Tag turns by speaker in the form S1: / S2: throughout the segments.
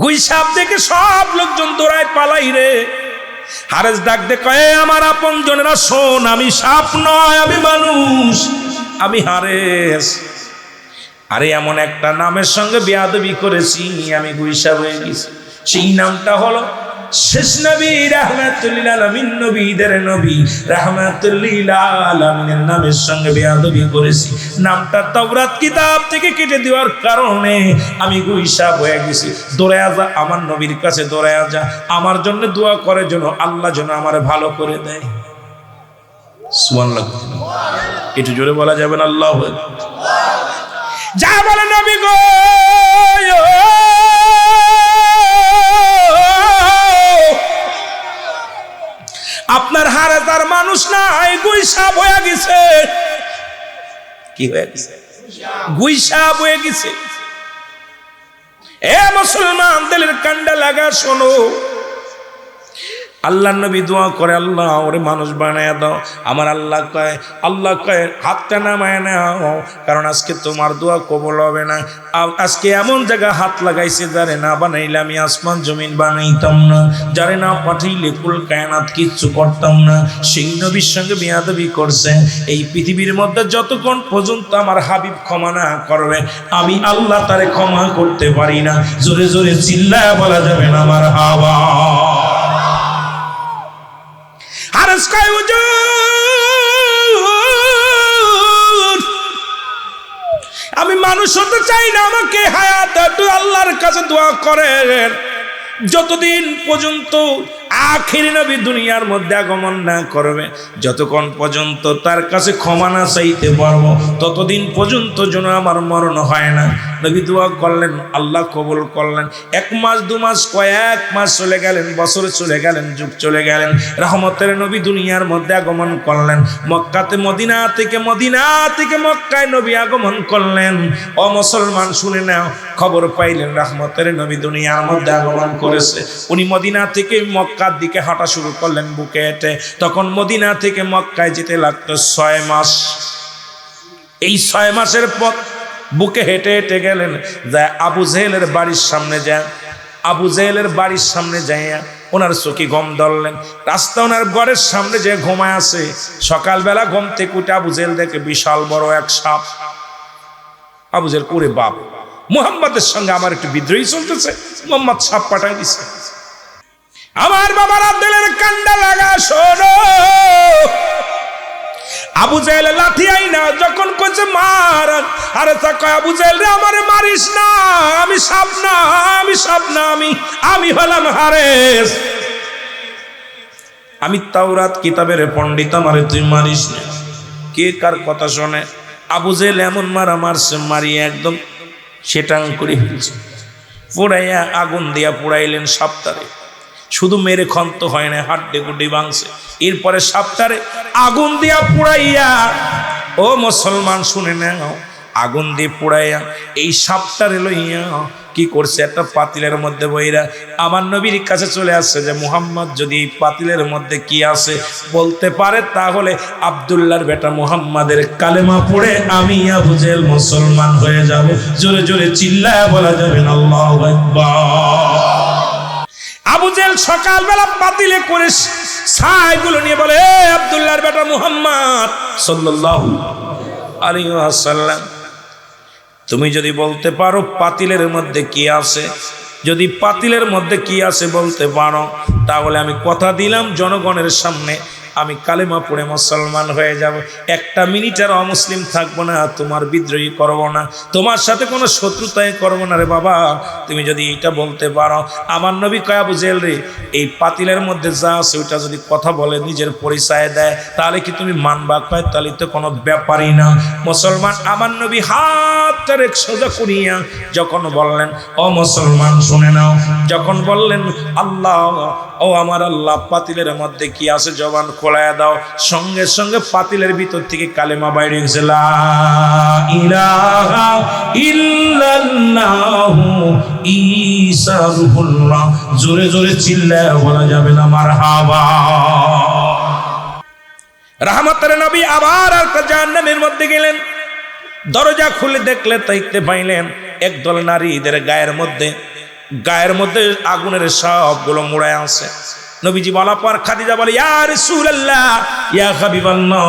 S1: গুই সাপ দেখে সব লোকজন দৌড়ায় পালাই রে। হারেস ডাক দে কয়ে আমার আপন জনেরা শোন, আমি সাপ নয়, আমি মানুষ, আমি হারেস। আরে এমন একটা নামের সঙ্গে বেয়াদবি করেছি, আমি গুই সাপ হয়ে গেছি। সেই নামটা হলো শেষ নবী রাহমাতুল লিল আলামিন, নবীদের নবী রাহমাতুল লিল আলামিনের নামের সঙ্গে বেয়াদবি করেছি। নামটা তাওরাত কিতাব থেকে কেটে দেওয়ার কারণে আমি গুই সাপ হয়ে গেছি। দৌড়ায়া যা আমার নবীর কাছে, দৌড়ায়া যা, আমার জন্য দোয়া করে যেন আল্লাহ যেন আমারে ভালো করে দেয়। সুবহানাল্লাহ, একটু জোরে বলা যাবে না? আল্লাহু আকবার। যা বলে নবী গো, আপনার হারে তার মানুষ নাই, গুই সাপ হয়ে গেছে। কি হয়ে গেছে? গুই সাপ হয়ে গেছে। এ মুসলমান, দিলের কান্ডা লাগা শোনো। আল্লাহ নবী দোয়া করে, আল্লাহ ওরে মানুষ বানায় দাও। আমার আল্লাহ কয় হাতটা নামায় নাও, কারণ আজকে তোমার দোয়া কবুল হবে না। আজকে এমন জায়গা হাত লাগাইছে, যারে না বানাইলে আমি আসমান জমিন বানাইতাম না, যারে না পাঠাইলে কুল কায়নাত কিচ্ছু করতাম না। সেই নবীর সঙ্গে বেয়াদবি করছে। এই পৃথিবীর মধ্যে যতক্ষণ পর্যন্ত আমার হাবিব ক্ষমা না করবে, আমি আল্লাহ তারে ক্ষমা করতে পারি না। জোরে জোরে চিল্লায় বলা যাবে না আমার হাওয়া। আমি মানুষ হতে চাই না, আমাকে হায়াত আল্লাহর কাছে দোয়া করেন। যতদিন পর্যন্ত আখির নবী দুনিয়ার মধ্যে আগমন না করবে, যতক্ষণ পর্যন্ত তার কাছে ক্ষমা না চাইতে পারবো, ততদিন পর্যন্ত যেন আমার মরণ হয় না। নবী দোয়া করলেন, আল্লাহ কবুল করলেন। 1 মাস 2 মাস কয়েক মাস চলে গেলেন, বছর চলে গেলেন, যুগ চলে গেলেন। রহমতের নবী দুনিয়ার মধ্যে আগমন করলেন। মক্কাতে মদিনা থেকে মক্কায় নবী আগমন করলেন। ও মুসলমান শুনে নাও, খবর পাইলেন রহমতের নবী দুনিয়ার মধ্যে আগমন করেছে। উনি মদিনা থেকে মক্কার দিকে হাঁটা শুরু করলেন বুকে হেঁটে। তখন মদিনা থেকে মক্কায় যেতে লাগতো 6 মাস। এই 6 মাসের পথ বুকে হেঁটে হেঁটে গেলেন, যায় আবু জেহেলের বাড়ির সামনে যায়। আবু জেহেলের বাড়ির সামনে যাইয়া ওনার চোখে ঘুম ধরলেন। রাস্তা ওনার ঘরের সামনে যে ঘুমায় আছে, সকালবেলা ঘুম থেকে উঠে আবু জেহেল দেখে বিশাল বড় এক সাপ। আবু জেহেল করে বাপ, মুহাম্মাদের সঙ্গে আমার একটু বিদ্রোহী চলতেছে, মুহাম্মদ সাপ পাঠাই দিছে। আমার বাবারা দিলের কান্ডা লাগা শোনো। আবু জেহেল লাঠি আইনা যখন কইছে মার, আরে তা কয় আবু জেহেল রে আমারে মারিস না, আমি সাপ না, আমি হলাম হারেস, আমি তাওরাত কিতাবের পণ্ডিত, আমারে তুই মারিস না। কে কার কথা শোনে? আবু জেহেল এমন মারা মারছে, মারিয়ে একদম সেটাং করে ফেলছে। পোড়াইয়া আগুন দিয়া পোড়াইলেন সাপটারে। শুধু মেরে খন্ত হয় না, হাড্ডি গুড্ডি ভাঙছে। এরপরে সাপটারে আগুন দিয়া পোড়াইয়া, ও মুসলমান শুনে নাও, আগুন দিয়ে পোড়াইয়া এই সাপটারে লইয়া কি করছে, একটা পাতিলের মধ্যে বইরা আমার নবীর কাছে চলে আসছে যে মুহাম্মদ যদি এই পাতিলের মধ্যে কি আছে বলতে পারে, তাহলে আব্দুল্লাহর বেটা মুহাম্মাদের কালেমা পড়ে আমি আবু জেহেল মুসলমান হয়ে যাব। জোরে জোরে চিল্লায় বলা যাবে না আল্লাহু আকবার। আবু জেহেল সকালবেলা পাতিলে করে ছাইগুলো নিয়ে বলে, এ আব্দুল্লাহর বেটা মুহাম্মদ সাল্লাল্লাহু আলাইহি ওয়াসাল্লাম, তুমি যদি বলতে পারো পাতিলের মধ্যে কি আছে, যদি পাতিলের মধ্যে কি আছে বলতে পারো, তাহলে আমি কথা দিলাম জনগণের সামনে আমি কালেমা পড়ে মুসলমান হয়ে যাব। 1 মিনিটের অমুসলিম থাকবো না, তোমার বিদ্রোহী করবো না, তোমার সাথে কোনো শত্রুতাই করবো না রে বাবা, তুমি যদি এইটা বলতে পারো। আমার নবী কয় আবু জেহেল রে, এই পাতিলের মধ্যে যা আছে ওইটা যদি কথা বলে, নিজের পরিচয় দেয়, তাহলে কি তুমি মানবা? কয় তাহলে তো কোনো ব্যাপারই না। মুসলমান আমার নবী হাতটা রেখ সোজা করিয়া যখন বললেন, ও মুসলমান শুনে নাও, যখন বললেন আল্লাহ, ও আমার আল্লাহ, পাতিলের মধ্যে কি আছে জবান খোলায়া দাও, সঙ্গে সঙ্গে পাতিলের ভিতর থেকে কালেমা বাইরে গেছে, লা ইলাহা ইল্লাল্লাহু ঈসা রূহুল্লাহ। জোরে জোরে চিল্লায় বলা যাবে না মারহাবা। রহমতের নবী আবার একটা জাহান্নামের মধ্যে গেলেন। দরজা খুলে দেখলে দেখতে পাইলেন একদল নারীদের গায়ের মধ্যে গায়ের মধ্যে আগুনের সবগুলো মুড়ায় আছে। নবীজি বলা পর খাদিজা বলে, ইয়া রাসূলুল্লাহ, ইয়া হাবিবাল্লাহ,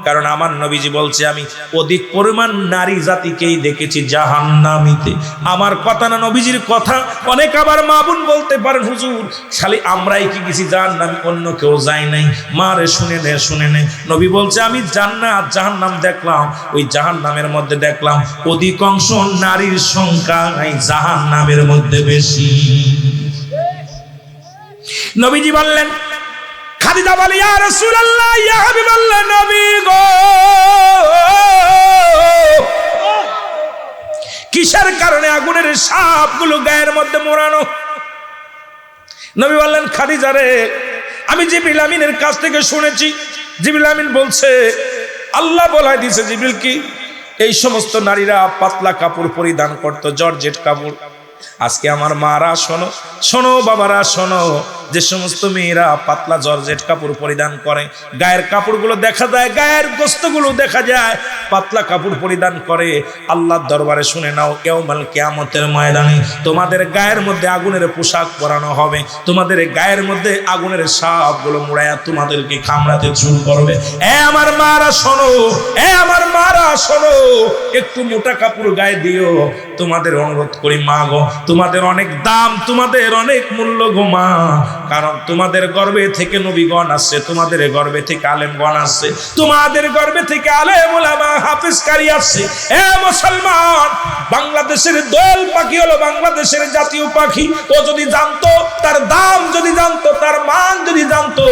S1: কারণ আমার নবীজি বলছে আমি অধিক পরিমাণ নারী জাতিকেই দেখেছি জাহান্নামীতে। আমার কথা না, নবীজির কথা। অনেক আবার মা বোন বলতে পারেন, হুজুর খালি আমরাই কি গেছি জাহান্নামী, অন্য কেউ যায় নাই? মারে শুনে নে, শুনে নে। নবী বলছে আমি জান্নাত জাহান্নাম দেখলাম, ওই জাহান্নামের মধ্যে দেখলাম অধিকাংশ নারীর সংখ্যা এই জাহান্নামের মধ্যে বেশি। নবীজি বললেন, খাদিজা বলে, ইয়া রাসূলুল্লাহ, ইয়া হাবিবাল্লাহ, নবী গো, কিসের কারণে আগুনের সাপগুলো গায়ের মধ্যে মোড়ানো? নবী বললেন, খাদিজা রে, আমি জিবরিল আমিনের কাছ থেকে শুনেছি। জিবরিল আমিন বলছে, আল্লাহ বলাই দিয়েছে জিবরিল কি এই সমস্ত নারীরা পাতলা কাপড় পরিধান করতো, জর্জেট কাপড়। আজকে আমার মারা শোনো, শোনো বাবারা শোনো, যে সমস্ত মেয়েরা পাতলা জর্জেট কাপড় পরিধান করে, গায়ের কাপড়গুলো দেখা যায়, গায়ের গোস্তগুলো দেখা যায়, পাতলা কাপড় পরিধান করে, আল্লাহর দরবারে শুনে নাও, ইয়াউমাল কিয়ামতের ময়দানে তোমাদের গায়ের মধ্যে আগুনের পোশাক পরানো হবে, তোমাদের গায়ের মধ্যে আগুনের সাপগুলো মুড়ায়া তোমাদেরকে কামড়াতে শুরু করবে। এ আমার মারা শোনো, এ আমার মারা শোনো, একটু মোটা কাপড় গায়ে দিও। তোমাদের অনুরোধ করি মা গো, তোমাদের অনেক দাম, তোমাদের অনেক মূল্য গো মা, কারণ তোমাদের গর্ভে থেকে নবীগণ আসছে, তোমাদের গর্ভে থেকে আলেমগণ আসছে, তোমাদের গর্ভে থেকে আলেম ওলামা হাফেজকারী আসছে। এ মুসলমান, বাংলাদেশের দোয়েল পাখি হলো বাংলাদেশের জাতীয় পাখি। ও যদি জানতো, তার দাম যদি জানতো, তার মান যদি জানতো,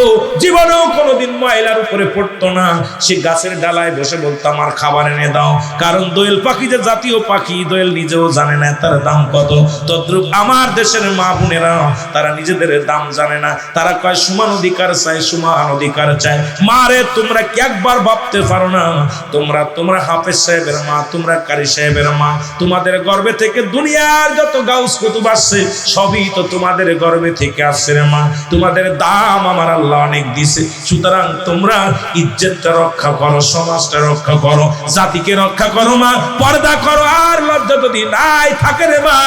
S1: জীবনেও কোনোদিন ময়লার উপরে পড়তো না। সে গাছের ডালায় বসে বলতো আমার খাবার এনে দাও, কারণ দোয়েল পাখি যে জাতীয় পাখি, দোয়েল নিজেও জানে না তার দাম কত। তদ্রূপ আমার দেশের মা বোনেরা, তারা নিজেদের দাম জানে না, তারা কয় সমান অধিকার চাই, সমান অধিকার চাই। মারে তোমরা কি একবার ভাবতে পারো না, তোমরা হাফেজ সাহেবের মা, তোমরা কারি সাহেবের মা, তোমাদের গর্ভে থেকে দুনিয়ার যত গাউস কুতুব আসছে সবই তো তোমাদের গর্ভে থেকে আসছে রে মা। তোমাদের দাম আমার আল্লাহ অনেক দিছে, সুতরাং তোমরা ইজ্জতটা রক্ষা করো, সমাজটা রক্ষা করো, জাতিকে রক্ষা করো মা, পর্দা করো। আর লজ্জা যদি নাই থাকে রে মা,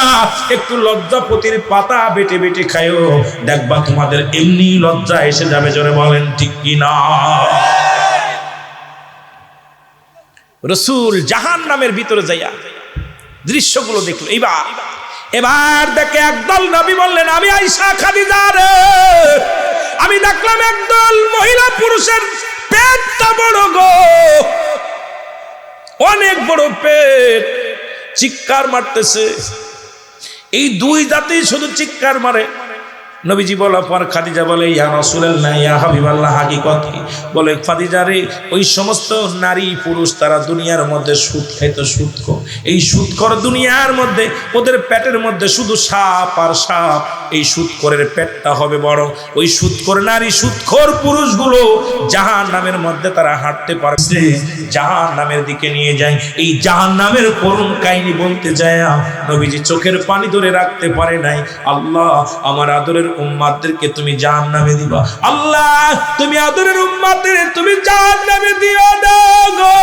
S1: একটু লজ্জাপতির পাতা বেটে বেটে খায়ো, দেখবা তোমাদের এমনি লজ্জা এসে যাবে। জোরে বলেন ঠিক কি না? রাসূল জাহান্নামের ভিতরে যাইয়া দৃশ্যগুলো দেখলো। এবার দেখে একদল নবী বললেন, আমি আয়েশা খাদিজা রে, আমি দেখলাম একদল মহিলা পুরুষের পেটটা বড় গো, অনেক বড় পেট, চিৎকার মারতেছে। এই দুই জাতি শুধু চিৎকার মারে। নবীজি বলা পর খাদিজা বলে, ইয়া রাসূলুল্লাহ, ইয়া হাবিবাল্লাহ, হাকিকত কি? বলে, খাদিজা রে, ওই সমস্ত নারী পুরুষ তারা দুনিয়ার মধ্যে সুদ খাইতো, সুদখোর। এই সুদখোর দুনিয়ার মধ্যে ওদের পেটের মধ্যে শুধু সাপ আর সাপ। এই সুদখোরের পেটটা হবে বড়। ওই সুদখোর নারী, সুদখোর পুরুষগুলো জাহান্নামের মধ্যে তারা হাঁটতে পারছে, জাহান্নামের দিকে নিয়ে যায়। এই জাহান্নামের করুণ কাহিনী বলতে যায় নবীজি চোখের পানি ধরে রাখতে পারে নাই। আল্লাহ, আমার আদরের উম্মাতদেরকে তুমি জাহান্নামে দিবা, আল্লাহ তুমি আদরের উম্মাতদের তুমি জাহান্নামে দিও না গো।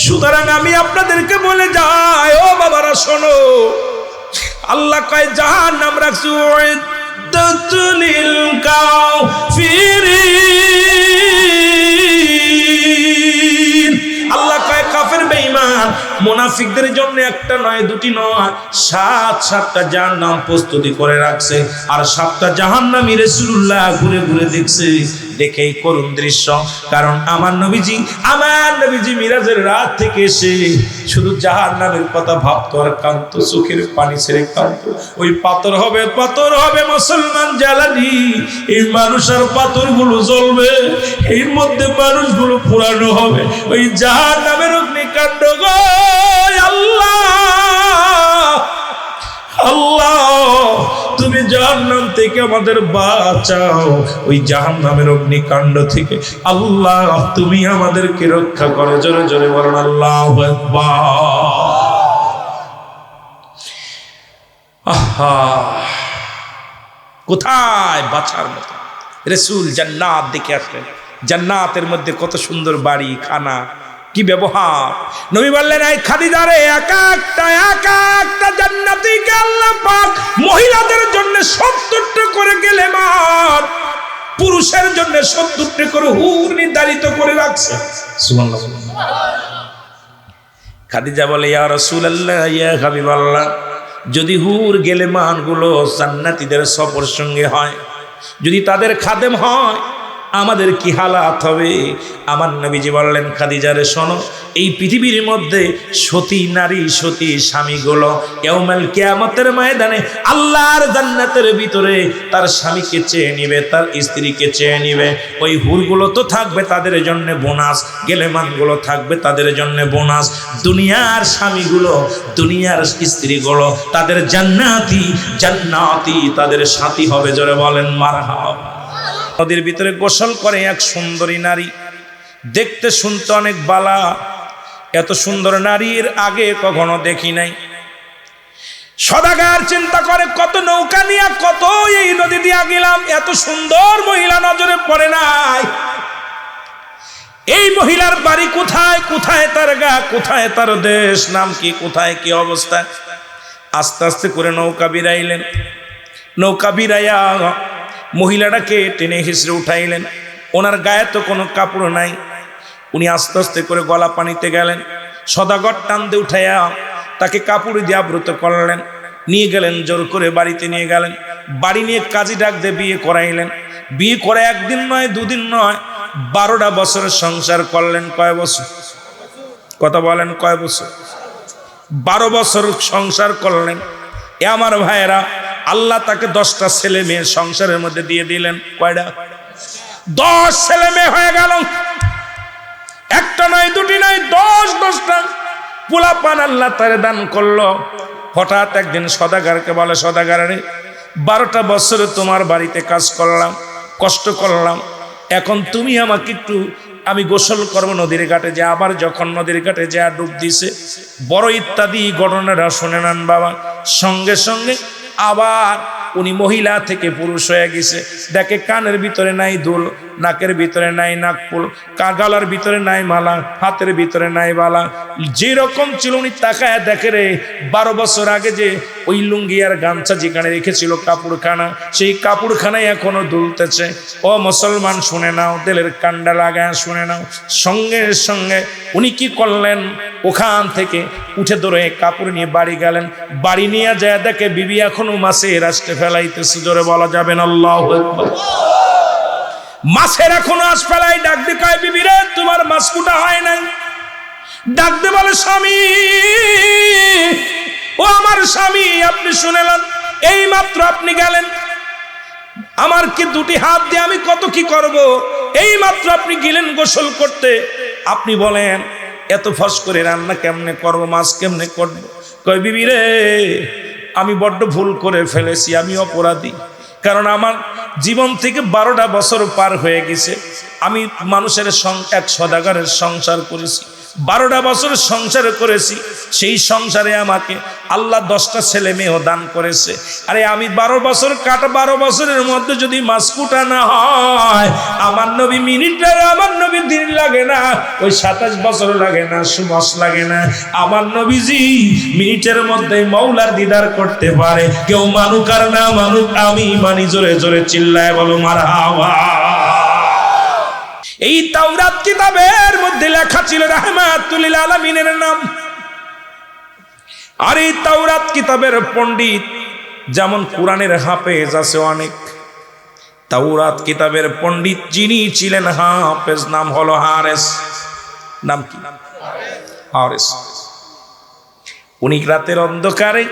S1: সুতরাং আমি আপনাদেরকে বলে যাই, ও বাবারা শোনো, আল্লাহ কয় জাহান্নাম রাখছি উইদ্দাতুল কাফিরিন। আল্লাহ কয় কাফের বেঈমান মুনাফিকদের জন্য একটা নয়, দুটি নয়, 7টা জাহান্নাম প্রস্তুতি করে রাখছে। আর 7টা জাহান্নামী রাসূলুল্লাহ ঘুরে ঘুরে দেখছে। দেখেই করুণ দৃশ্য, কারণ আমার নবীজি মিরাজের রাত থেকে এসে শুধু জাহান্নামের কথা ভাবতো আর কাঁদতো, চোখের পানি ছেড়ে কাঁদতো। ওই পাথর হবে, পাথর হবে মুসলমান জ্বালানি, এই মানুষের পাথরগুলো জ্বলবে, এর মধ্যে মানুষগুলো পোড়ানো হবে, ওই জাহান্নামের অগ্নিকাণ্ড গো। আল্লাহ, আল্লাহ তুমি জাহান্নাম থেকে আমাদের বাঁচাও, ওই জাহান্নামের অগ্নিকাণ্ড থেকে আল্লাহ তুমি আমাদেরকে রক্ষা করো। জোরে জোরে বলেন আল্লাহু আকবার। আহা, কোথায় বাঁচার মতো। রাসূল জান্নাত দেখে আসলেন, জান্নাতের মধ্যে কত সুন্দর বাড়ি খানা, কি ব্যবহার! নবী বললেন, এই খাদিজা রে, এক একটা জান্নাতীকে আল্লাহ পাক মহিলাদের জন্য 70টা করে গেলেমান, পুরুষের জন্য 70টা করে হুর নির্ধারিত করে রাখছে। সুবহানাল্লাহ। খাদিজা বলে, ইয়া রাসূলুল্লাহ, ইয়া হাবিবাল্লাহ, যদি হুর গেলেমান গুলো জান্নাতীদের সফর সঙ্গে হয়, যদি তাদের খাদেম হয়, আমাদের কি হালাত হবে? আমার নবীজি বললেন, খাদিজারে শোনো, এই পৃথিবীর মধ্যে সতী নারী, সতী স্বামীগুলো ইয়াউমুল কিয়ামতের ময়দানে আল্লাহর জান্নাতের ভিতরে তার স্বামীকে চেয়ে নিবে, তার স্ত্রীকে চেয়ে নিবে। ওই হুরগুলো তো থাকবে তাদের জন্য বোনাস, গেলেমানগুলো থাকবে তাদের জন্য বোনাস। দুনিয়ার স্বামীগুলো, দুনিয়ার স্ত্রীগুলো তাদের জান্নাতি, তাদের সাথী হবে। জোরে বলেন মারহাবা। নদীর ভিতরে গোসল করে এক সুন্দরী নারী, দেখতে শুনতে অনেক বালা। এত সুন্দর নারীর আগে কখনো দেখি নাই। সদাগর চিন্তা করে, কত নৌকা নিয়ে কত এই নদী দিয়া গেলাম, এত সুন্দর মহিলা নজরে পড়ে নাই। এই মহিলার বাড়ি কোথায়, কোথায় তার গা, কোথায় তার দেশ, নাম কি, কোথায় কি অবস্থা। আস্তে আস্তে করে নৌকা বিরাইলেন। নৌকা বিরাইয়া মহিলাটাকে টেনে হিসড়ে উঠাইলেন। ওনার গায়ে তো কোনো কাপড় নাই। উনি আস্তে আস্তে করে গলা পানিতে গেলেন, সদাগর টান দিয়ে উঠাইয়া তাকে কাপড় দিয়ে আবৃত করলেন, নিয়ে গেলেন, জোর করে বাড়িতে নিয়ে গেলেন। বাড়ি নিয়ে কাজী ডাক দিয়ে বিয়ে করাইলেন। বিয়ে করে একদিন নয়, দুদিন নয়, 12টা বছরের সংসার করলেন। কয় বছর? কথা বলেন, কয় বছর? 12 বছর সংসার করলেন। এ আমার ভাইয়েরা, আল্লাহ তাকে 10টা ছেলে মেয়ে সংসারের মধ্যে দিয়ে দিলেন। কয়টা? 10 ছেলে মেয়ে হয়ে গেল। একটা নয়, দুটি নয়, 10টা পোলাপান আল্লাহ তারে দান করলো। হঠাৎ একদিন সদাগরকে বলে, সদাগর রে, 12টা বছর তোমার বাড়িতে কাজ করলাম, কষ্ট করলাম, এখন তুমি আমাকে একটু, আমি গোসল করবো নদীর ঘাটে যে। আবার যখন নদীর ঘাটে যা ডুব দিছে, বড় ইত্যাদি ঘটনাটা শুনে নেন বাবা। সঙ্গে সঙ্গে আবার উনি মহিলা থেকে পুরুষ হয়ে গেছে। দেখে কানের ভিতরে নাই দুল, নাকের ভিতরে নাই নাকফুল, গলার ভিতরে নাই মালা, হাতের ভিতরে নাই বালা। যেরকম ছিল উনি তাকায় দেখে রে, 12 বছর আগে যে ওই লুঙ্গি আর গামছা যেখানে রেখেছিল কাপড়খানা, সেই কাপড়খানায় এখনো দুলতেছে। ও মুসলমান, শুনে নাও, দিলের কান্ডা লাগায় শুনে নাও। সঙ্গে সঙ্গে উনি কি করলেন, ওখান থেকে উঠে ধরে কাপড় নিয়ে বাড়ি গেলেন। বাড়ি নিয়ে যায় দেখে বিবি এখনো মাছের আঁশটা ফেলাইতেছে। জোরে বলা যাবেন আল্লাহু আকবার। মাছের এখনো আঁশ ফেলাই। ডাক দিয়ে কয়, বিবি রে, তোমার মাছ কুটা হয় নাই? ডাক দিয়ে বলে, স্বামী, ও আমার স্বামী, আপনি শুনেলেন, এই মাত্র আপনি গেলেন, আমার কি 2টি হাত দিয়ে আমি কত কি করব? এই মাত্র আপনি গেলেন গোসল করতে, আপনি বলেন এত ফস করে রান্না কেমনে করব, মাছ কেমনে করব? কয়, বিবি রে, আমি বড্ড ভুল করে ফেলেছি, আমি অপরাধী। কারণ আমার জীবন থেকে 12টা বছর পার হয়ে গেছে। আমি মানুষের এক সদাগরের সংসার করেছি, 12টা বছর সংসার করেছি। সেই সংসারে আমাকে আল্লাহ 10টা ছেলে মেয়েও দান করেছে। আরে আমি 12 বছর কাটা, 12 বছরের মধ্যে যদি মাছ কুটা না হয়, আমার নবী মিনিটে, আমার নবী দিন লাগে না, ওই 27 বছর লাগে না, মাস লাগে না। আমার নবীজি মিনিটের মধ্যে মৌলার দিদার করতে পারে। কেউ মানুক আর না মানুক, আমি মানি। জোরে জোরে চিল্লায় বলো মারহাবা। এই তাওরাত কিতাবের মধ্যে লেখা ছিল রাহমাতুল লিল আলামিনের নাম। আর এই তাওরাত কিতাবের পণ্ডিত যেমন কোরআনের হাফেজ আছে অনেক, তাওরাত কিতাবের পণ্ডিত যিনি ছিলেন হাফেজ, নাম হলো হারেস। নাম কি? হারেস। উনি রাতের অন্ধকারে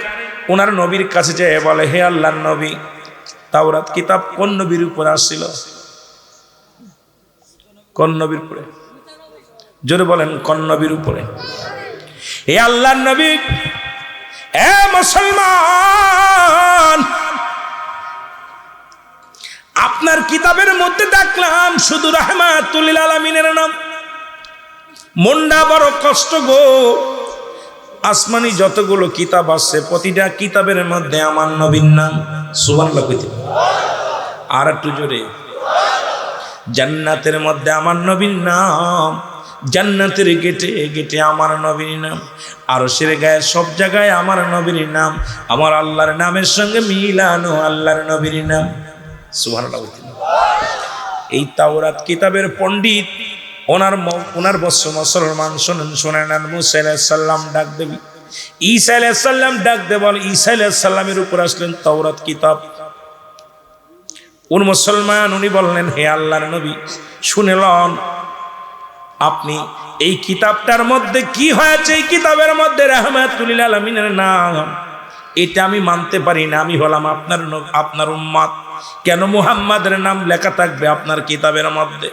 S1: ওনার নবীর কাছে যেয়ে বলে, হে আল্লাহর নবী, তাওরাত কিতাব কোন নবীর উপর আসছিল? কোন নবীর উপরে? জোরে বলেন, কোন নবীর উপরে? হে আল্লাহর নবী, এ মুসলমান, আপনার কিতাবের মধ্যে দেখলাম শুধু রাহমাতুল লিল আলামিনের নাম। মনটা বড় কষ্ট গো। আসমানি যতগুলো কিতাব আছে, প্রতিটা কিতাবের মধ্যে আমার নবীর নাম। সুবহানাল্লাহ কইতে আর একটু জোরে। জান্নাতের মধ্যে আমার নবীর নাম, জান্নাতের গেটে গেটে আমার নবীর নাম, আরশের গায়ে সব জায়গায় আমার নবীর নাম, আমার আল্লাহর নামের সঙ্গে মিলানো আল্লাহর নবীর নাম। সুবহানাল্লাহ। এই তাওরাত কিতাবের পণ্ডিত ওনার বৎস মুসলমান শোনেন মুসা আলাইহিস সালাম ডাক দেবি, ঈসা আলাইহিস সালাম ডাক দে বল, ঈসা আলাইহিস সালামের উপর আসলেন তাওরাত কিতাব। মুসলমান উনি বললেন, হে আল্লাহর নবী শুনে লন, আপনি এই কিতাবটার মধ্যে কি হয়েছে, এই কিতাবের মধ্যে রাহমাতুল লিল আলামিনের নাম, এটা আমি মানতে পারি না। আমি হলাম আপনার উম্মত, কেন মুহাম্মাদের নাম লেখা থাকবে আপনার কিতাবের মধ্যে?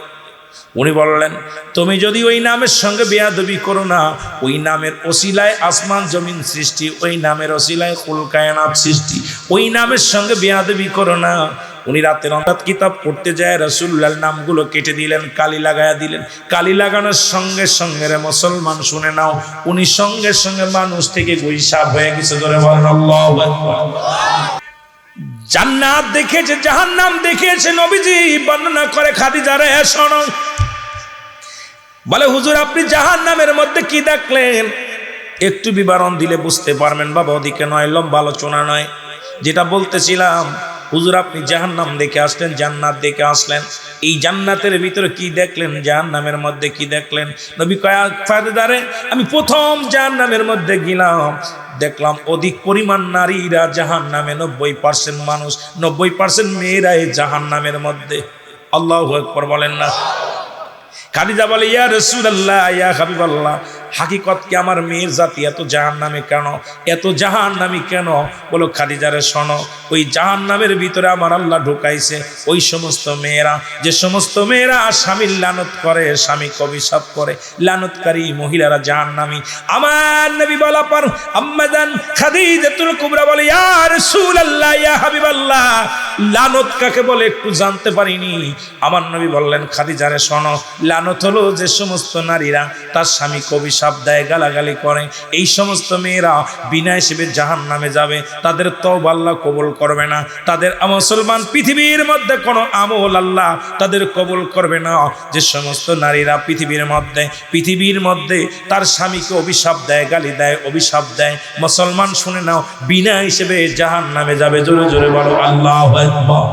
S1: উনি বললেন, তুমি যদি ওই নামের সঙ্গে বেয়াদবি করো না, ওই নামের ওসিলায় আসমান জমিন সৃষ্টি, ওই নামের ওসিলায় কুল কায়নাত সৃষ্টি, ওই নামের সঙ্গে বেয়াদবি করো না। উনি রাতের অন্তাত কিতাব পড়তে যায় রাসূলুল্লাহর নামগুলো কেটে দিলেন, কালি লাগায়া দিলেন। কালি লাগানোর সঙ্গে সঙ্গে রে মুসলমান শুনে নাও, উনি সঙ্গে সঙ্গে মানুষ থেকে গুইসাব হয়ে গেছে। ধরে বলেন আল্লাহু আকবার। জান্নাত দেখেছে, জাহান্নাম দেখেছে। নবীজি বর্ণনা করে খাদিজা রে শোনো, বলে হুজুর আপনি জাহান্নামের মধ্যে কি দেখলেন? একটু বিবরণ দিলে বুঝতে পারবেন। বাবা ওদিকে নয়, লম্বা আলোচনা নয়। যেটা বলতেছিলাম, হুজুর আপনি জাহান্নাম দেখে আসলেন, জান্নাত দেখে আসলেন, এই জান্নাতের ভিতরে কি দেখলেন, জাহান্নামের মধ্যে কি দেখলেন? নবী কয়ারে আমি প্রথম জাহান্নামের মধ্যে গেলাম, দেখলাম অধিক পরিমাণ নারীরা জাহান্নামে, 90% মানুষ, 90% মেয়েরা এই জাহান্নামের মধ্যে। আল্লাহু আকবার বলেন না। খাদিজা বলে, ইয়া রাসূলুল্লাহ, ইয়া হাবিবাল্লাহ, হাকিকত কি আমার মেয়ের জাতি এত জাহান্নামে কেন, এত জাহান্নামী কেন? বলো খাদিজারে শোনো, ওই জাহান্নামের ভিতরে আমার আল্লাহ ঢুকাইছে ওই সমস্ত মেয়েরা, যে সমস্ত মেয়েরা স্বামীর লানত করে, স্বামীকে অভিশাপ করে, লানতকারী মহিলারা জাহান্নামী। আমার নবী বলা পর আম্মাজান খাদিজাতুল কুবরা বলে, ইয়া রাসূলুল্লাহ, ইয়া হাবিবাল্লাহ, লানত কাকে বলে একটু জানতে পারিনি। আমার নবী বললেন, খাদিজারে শোনো, লানত হলো যে সমস্ত নারীরা তার স্বামীকে অভিশাপ দেয়, গালাগালি করে, এই সমস্ত মেয়েরা বিনা হিসেবে জাহান্নামে যাবে, তাদের তওবা আল্লাহ কবুল করবে না, তাদের মুসলমান পৃথিবীর মধ্যে কোনো আমল আল্লাহ তাদের কবুল করবে না। যে সমস্ত নারীরা পৃথিবীর মধ্যে তার স্বামীকে অভিশাপ দেয়, গালি দেয়, অভিশাপ দেয়, মুসলমান শুনে নাও, বিনা হিসেবে জাহান্নামে যাবে। জোরে জোরে বলো আল্লাহু আকবার।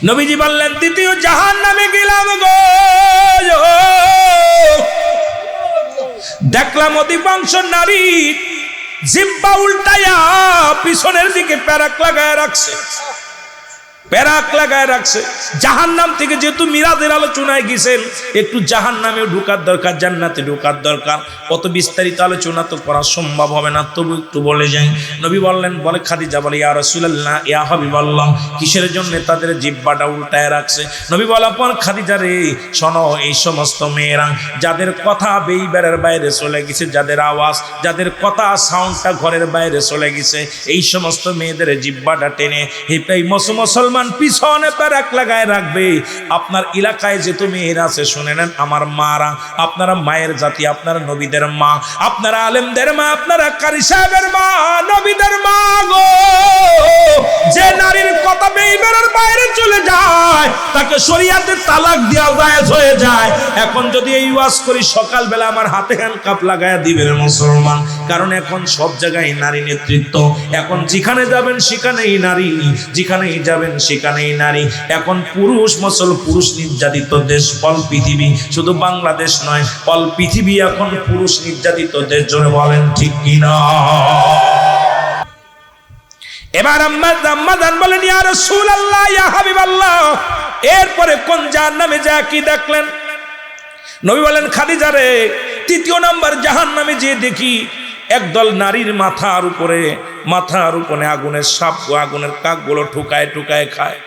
S1: নবীজি বললেন, দ্বিতীয় জাহান্নামে গেলাম গো, দেখলাম অধিকাংশ নারী জিহ্বা উল্টায়া পিছনের দিকে প্যারাক লাগায় রাখছে, প্যারাক লাগায় রাখছে। জাহান্নাম থেকে যেহেতু মিরাজের আলোচনায় গেছেন, একটু জাহান্নামেও ঢোকার দরকার, জান্নাতে ঢোকার দরকার। কত বিস্তারিত আলোচনা তো করা সম্ভব হবে না, তবু একটু বলে যাই। নবী বললেন, বলে খাদিজা বলে, ইয়া রাসূলুল্লাহ, ইয়া হাবিবাল্লাহ, কিসের জন্য তাদের জিহ্বাটা উল্টায় রাখছে? নবী বলার পর, খাদিজা রে শোনো, এই সমস্ত মেয়েরা যাদের কথা বেইবারের বাইরে চলে গেছে, যাদের আওয়াজ, যাদের কথা সাউন্ডটা ঘরের বাইরে চলে গেছে, এই সমস্ত মেয়েদের জিহ্বাটা টেনে এই মুসলমান পিছনে প্যারাক লাগায় রাখবে। আপনার এলাকায় যে তুমি মেয়েরা আছে, শুনে নেন, আমার মারা, আপনারা মায়ের জাতি, আপনারা নবীদের মা, আপনারা আলেমদের মা, আপনারা কারি সাহেবের মা, নবীদের মা গো। যে নারীর কথা বেইমানের বাইরে চলে যায়, তাকে শরীয়তে তালাক দেওয়া জায়েজ হয়ে যায়। এখন যদি এই ওয়াজ করি, সকালবেলা আমার হাতে হ্যান্ডকাপ লাগায় দিবেন মুসলমান, কারণ এখন সব জায়গায় নারী নেতৃত্ব। এখন যেখানে যাবেন সেখানেই নারী, যেখানেই যাবেন সেখানেই নারী। এখন পুরুষ নির্যাতিত দেশ অল পৃথিবী, শুধু বাংলাদেশ নয়, অল পৃথিবী এখন পুরুষ নির্যাতিত দেশ। জোরে বলেন ঠিক কিনা? এবার আম্মাজান বলেন, ইয়া রাসূলুল্লাহ, ইয়া হাবিবাল্লাহ, এরপরে কোন জাহান্নামে যা কি দেখলেন? নবী বলেন, খাদিজা রে, তৃতীয় নাম্বার জাহান্নামে যে দেখি একদল নারীর মাথার উপরে আগুনের সাপ, আগুনের কাকগুলো ঠুকায় ঠুকায় খায়,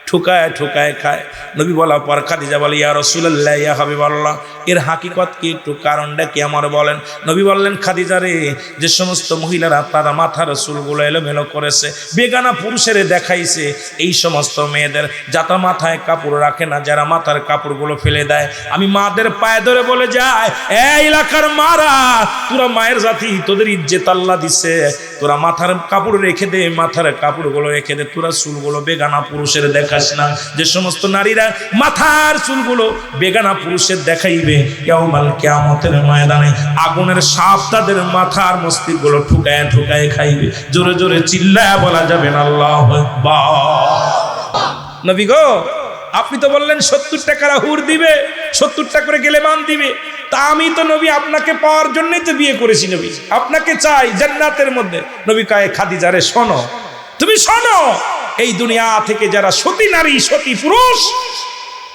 S1: ঠুকায় ঠুকায় খায়। নবী বলার পর খাদিজা বলে, ইয়া রাসূলুল্লাহ, ইয়া হাবিবাল্লাহ, এর হাকিকত কি, একটু কারণটা কি আমার বলেন। নবী বললেন, খাদিজা রে, যে সমস্ত মহিলারা তারা মাথার চুলগুলো এলোমেলো করেছে, বেগানা পুরুষের দেখাইছে, এই সমস্ত মেয়েদের যারা মাথায় কাপড় রাখে না, যারা মাথার কাপড়গুলো ফেলে দেয়, আমি মাদের পায়ে ধরে বলে যায়, এই এলাকার মারা, তোরা মায়ের জাতি, তোদের ইজ্জত আল্লাহ দিছে, তোরা মাথার কাপড় রেখে দে, মাথার কাপড়গুলো রেখে দে, তোরা চুলগুলো বেগানা পুরুষের দেখা দেখাস না। যে সমস্ত নারীরা মাথার চুলগুলো বেগানা পুরুষের দেখাইবে, ইয়াউমাল কিয়ামতের ময়দানে আগুনের সাপ তাদের মাথার মস্তিষ্কগুলো ঠুকায় ঠুকায় খাইবে। জোরে জোরে চিল্লায়া বলা যাবে না আল্লাহু আকবার। নবী গো, আপনি তো বললেন 70 টাকার হুর দিবে, 70 টাকা করে গেলেমান দিবে। তা আমি তো নবী আপনাকে পাওয়ার জন্যই তো বিয়ে করেছি নবী, আপনাকে চাই জান্নাতের মধ্যে। নবী কয় খাদিজা রে শোনো, তুমি শোনো, এই দুনিয়া থেকে যারা সতী নারী সতী পুরুষ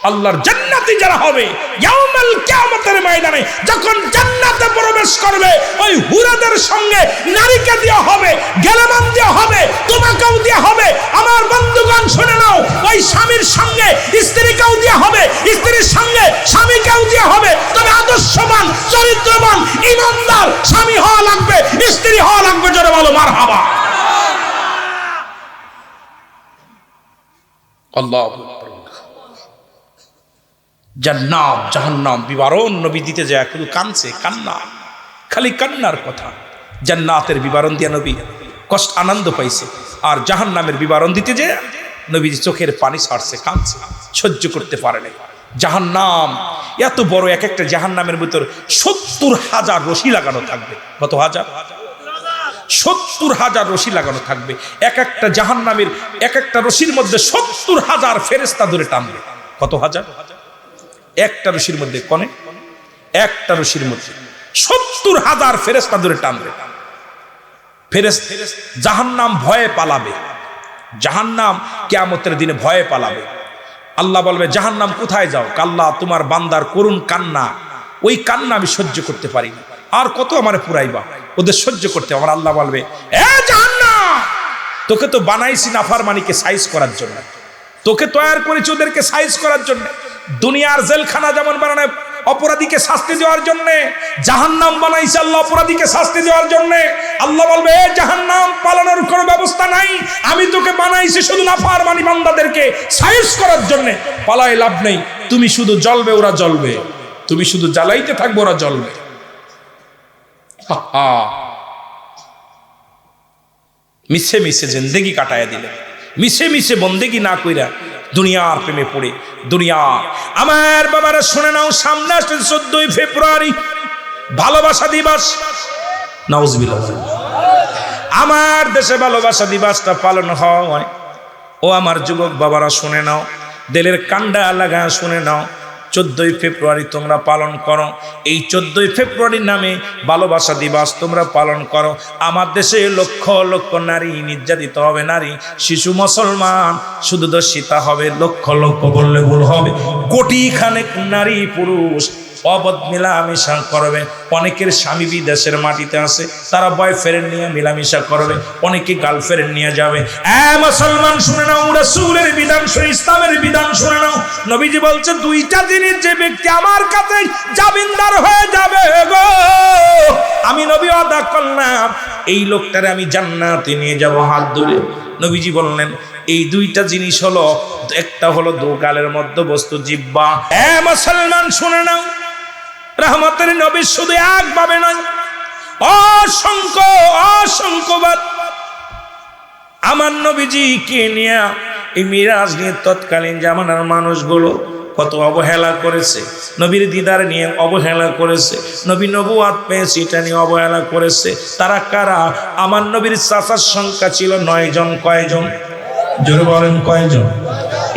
S1: আল্লাহর জান্নাতি যারা হবে, ইয়াউমাল কিয়ামতের ময়দানে যখন জান্নাতে প্রবেশ করবে, ওই হুরাদের সঙ্গে নারীকে দেওয়া হবে, গেলেমান দেওয়া হবে, তোমাকেও দেওয়া হবে। আমার বন্ধুগণ শুনে নাও, ওই স্বামীর সঙ্গে স্ত্রীকেও দেওয়া হবে, স্ত্রীর সঙ্গে স্বামীকেও দেওয়া হবে। তবে আদর্শবান, চরিত্রবান, ইমানদার স্বামী হওয়া লাগবে, স্ত্রী হওয়া লাগবে। জোরে বলো মারহাবা। আল্লাহু আকবার। জান্নাত জাহান্নাম বিবরণ নবী দিতে যায়, শুধু কানছে, কান্না, খালি কান্নার কথা। জান্নাতের বিবরণ দিয়ে নবী কষ্ট আনন্দ পাইছে, আর জাহান্নামের বিবরণ দিতে যায় নবী চোখের পানি ছাড়ছে, কাঁদছে, সহ্য করতে পারে না। জাহান্নাম এত বড়, এক একটা জাহান্নামের ভিতর 70,000 রশি লাগানো থাকবে। কত হাজার? 70,000 রশি লাগানো থাকবে। এক একটা জাহান্নামের এক একটা রশির মধ্যে 70,000 ফেরেশতা ধরে টানবে। কত হাজার? একটা রশির মধ্যে, কোনে একটা রশির মধ্যে 70,000 ফেরেশতা ধরে টানবে। জাহান্নাম ভয়ে পালাবে, জাহান্নাম কিয়ামতের দিনে ভয়ে পালাবে। আল্লাহ বলবে জাহান্নাম কোথায় যাও? আল্লাহ তোমার বান্দার করুণ কান্না, ওই কান্না আমি সহ্য করতে পারি না, আর কত আমারে পুরাইবা, ওদের সহ্য করতে। আমার আল্লাহ বলবে এ জাহান্নাম, তোকে তো বানাইছি নাফরমানিকে সাইজ করার জন্য, তোকে তৈরি করেছি ওদেরকে সাইজ করার জন্য। দুনিয়ার জেলখানা যেমন বানায় অপরাধীকে শাস্তি দেওয়ার জন্য, জাহান্নাম বানাইছে আল্লাহ অপরাধীকে শাস্তি দেওয়ার জন্য। আল্লাহ বলবে এ জাহান্নাম, পালানোর কোনো ব্যবস্থা নাই, আমি তোকে বানাইছি শুধু নাফরমানি বান্দাদেরকে সাইজ করার জন্য। পালাই লাভ নেই, তুমি শুধু জ্বলবে ওরা জ্বলবে, তুমি শুধু জ্বালাইতে থাকবে ওরা জ্বলবে। মিশে মিশে জিন্দেগি কাটায় দিলে, মিশে মিশে বন্দেগি না কইরা দুনিয়ার প্রেমে পড়ে। দুনিয়া আমার বাবারা শুনে নাও, সামনে আসছে 14ই ফেব্রুয়ারি ভালোবাসা দিবস। নাউজুবিল্লাহ। আমার দেশে ভালোবাসা দিবসটা পালন হয়। ও আমার যুবক বাবারা শুনে নাও, দিলের কান্ডা লাগা শুনে নাও, 14ই ফেব্রুয়ারি তোমরা পালন করো। এই 14ই ফেব্রুয়ারির নামে ভালোবাসা দিবস তোমরা পালন করো। আমার দেশে লক্ষ লক্ষ নারী নির্যাতিত হবে, নারী শিশু মুসলমান শুধু দর্শিতা হবে, লক্ষ লক্ষ বললে ভুল হবে, কোটি খানেক নারী পুরুষ অবধ মিলামিশা করবে। অনেকের স্বামী বিদেশের মাটিতে আছে, তারা বয়ফ্রেন্ড নিয়ে মিলামিশা করবে, অনেকে গার্লফ্রেন্ড নিয়ে যাবে। মুসলমান শুনে নাও, রাসূলের বিধান শুনে, ইসলামের বিধান শুনে নাও। নবীজি বলছে দুইটা জিনিস যে ব্যক্তি আমার কাছে জামিনদার হয়ে যাবে গো, আমি নবী ওয়াদা করলাম এই লোকটারে আমি জান্নাতে নিয়ে যাব হাত ধরে। নবীজি বললেন এই দুইটা জিনিস হলো, একটা হলো দু গালের মধ্যে বস্তু জিহ্বা। মুসলমান শুনে নাও, রহমতের নবী শুধু একভাবে নয়, অসংখ্য অসংখ্যবার আমার নবীজিকে নিয়ে এই মিরাজ নিয়ে তৎকালীন জামানার মানুষগুলো কত অবহেলা করেছে, নবীর দিদার নিয়ে অবহেলা করেছে, নবী নবুয়াত পেয়েছে এটা নিয়ে অবহেলা করেছে। তারা কারা? আমার নবীর চাচার সংখ্যা ছিল 9 জন। কয়জন? জোরে বলেন কয়জন?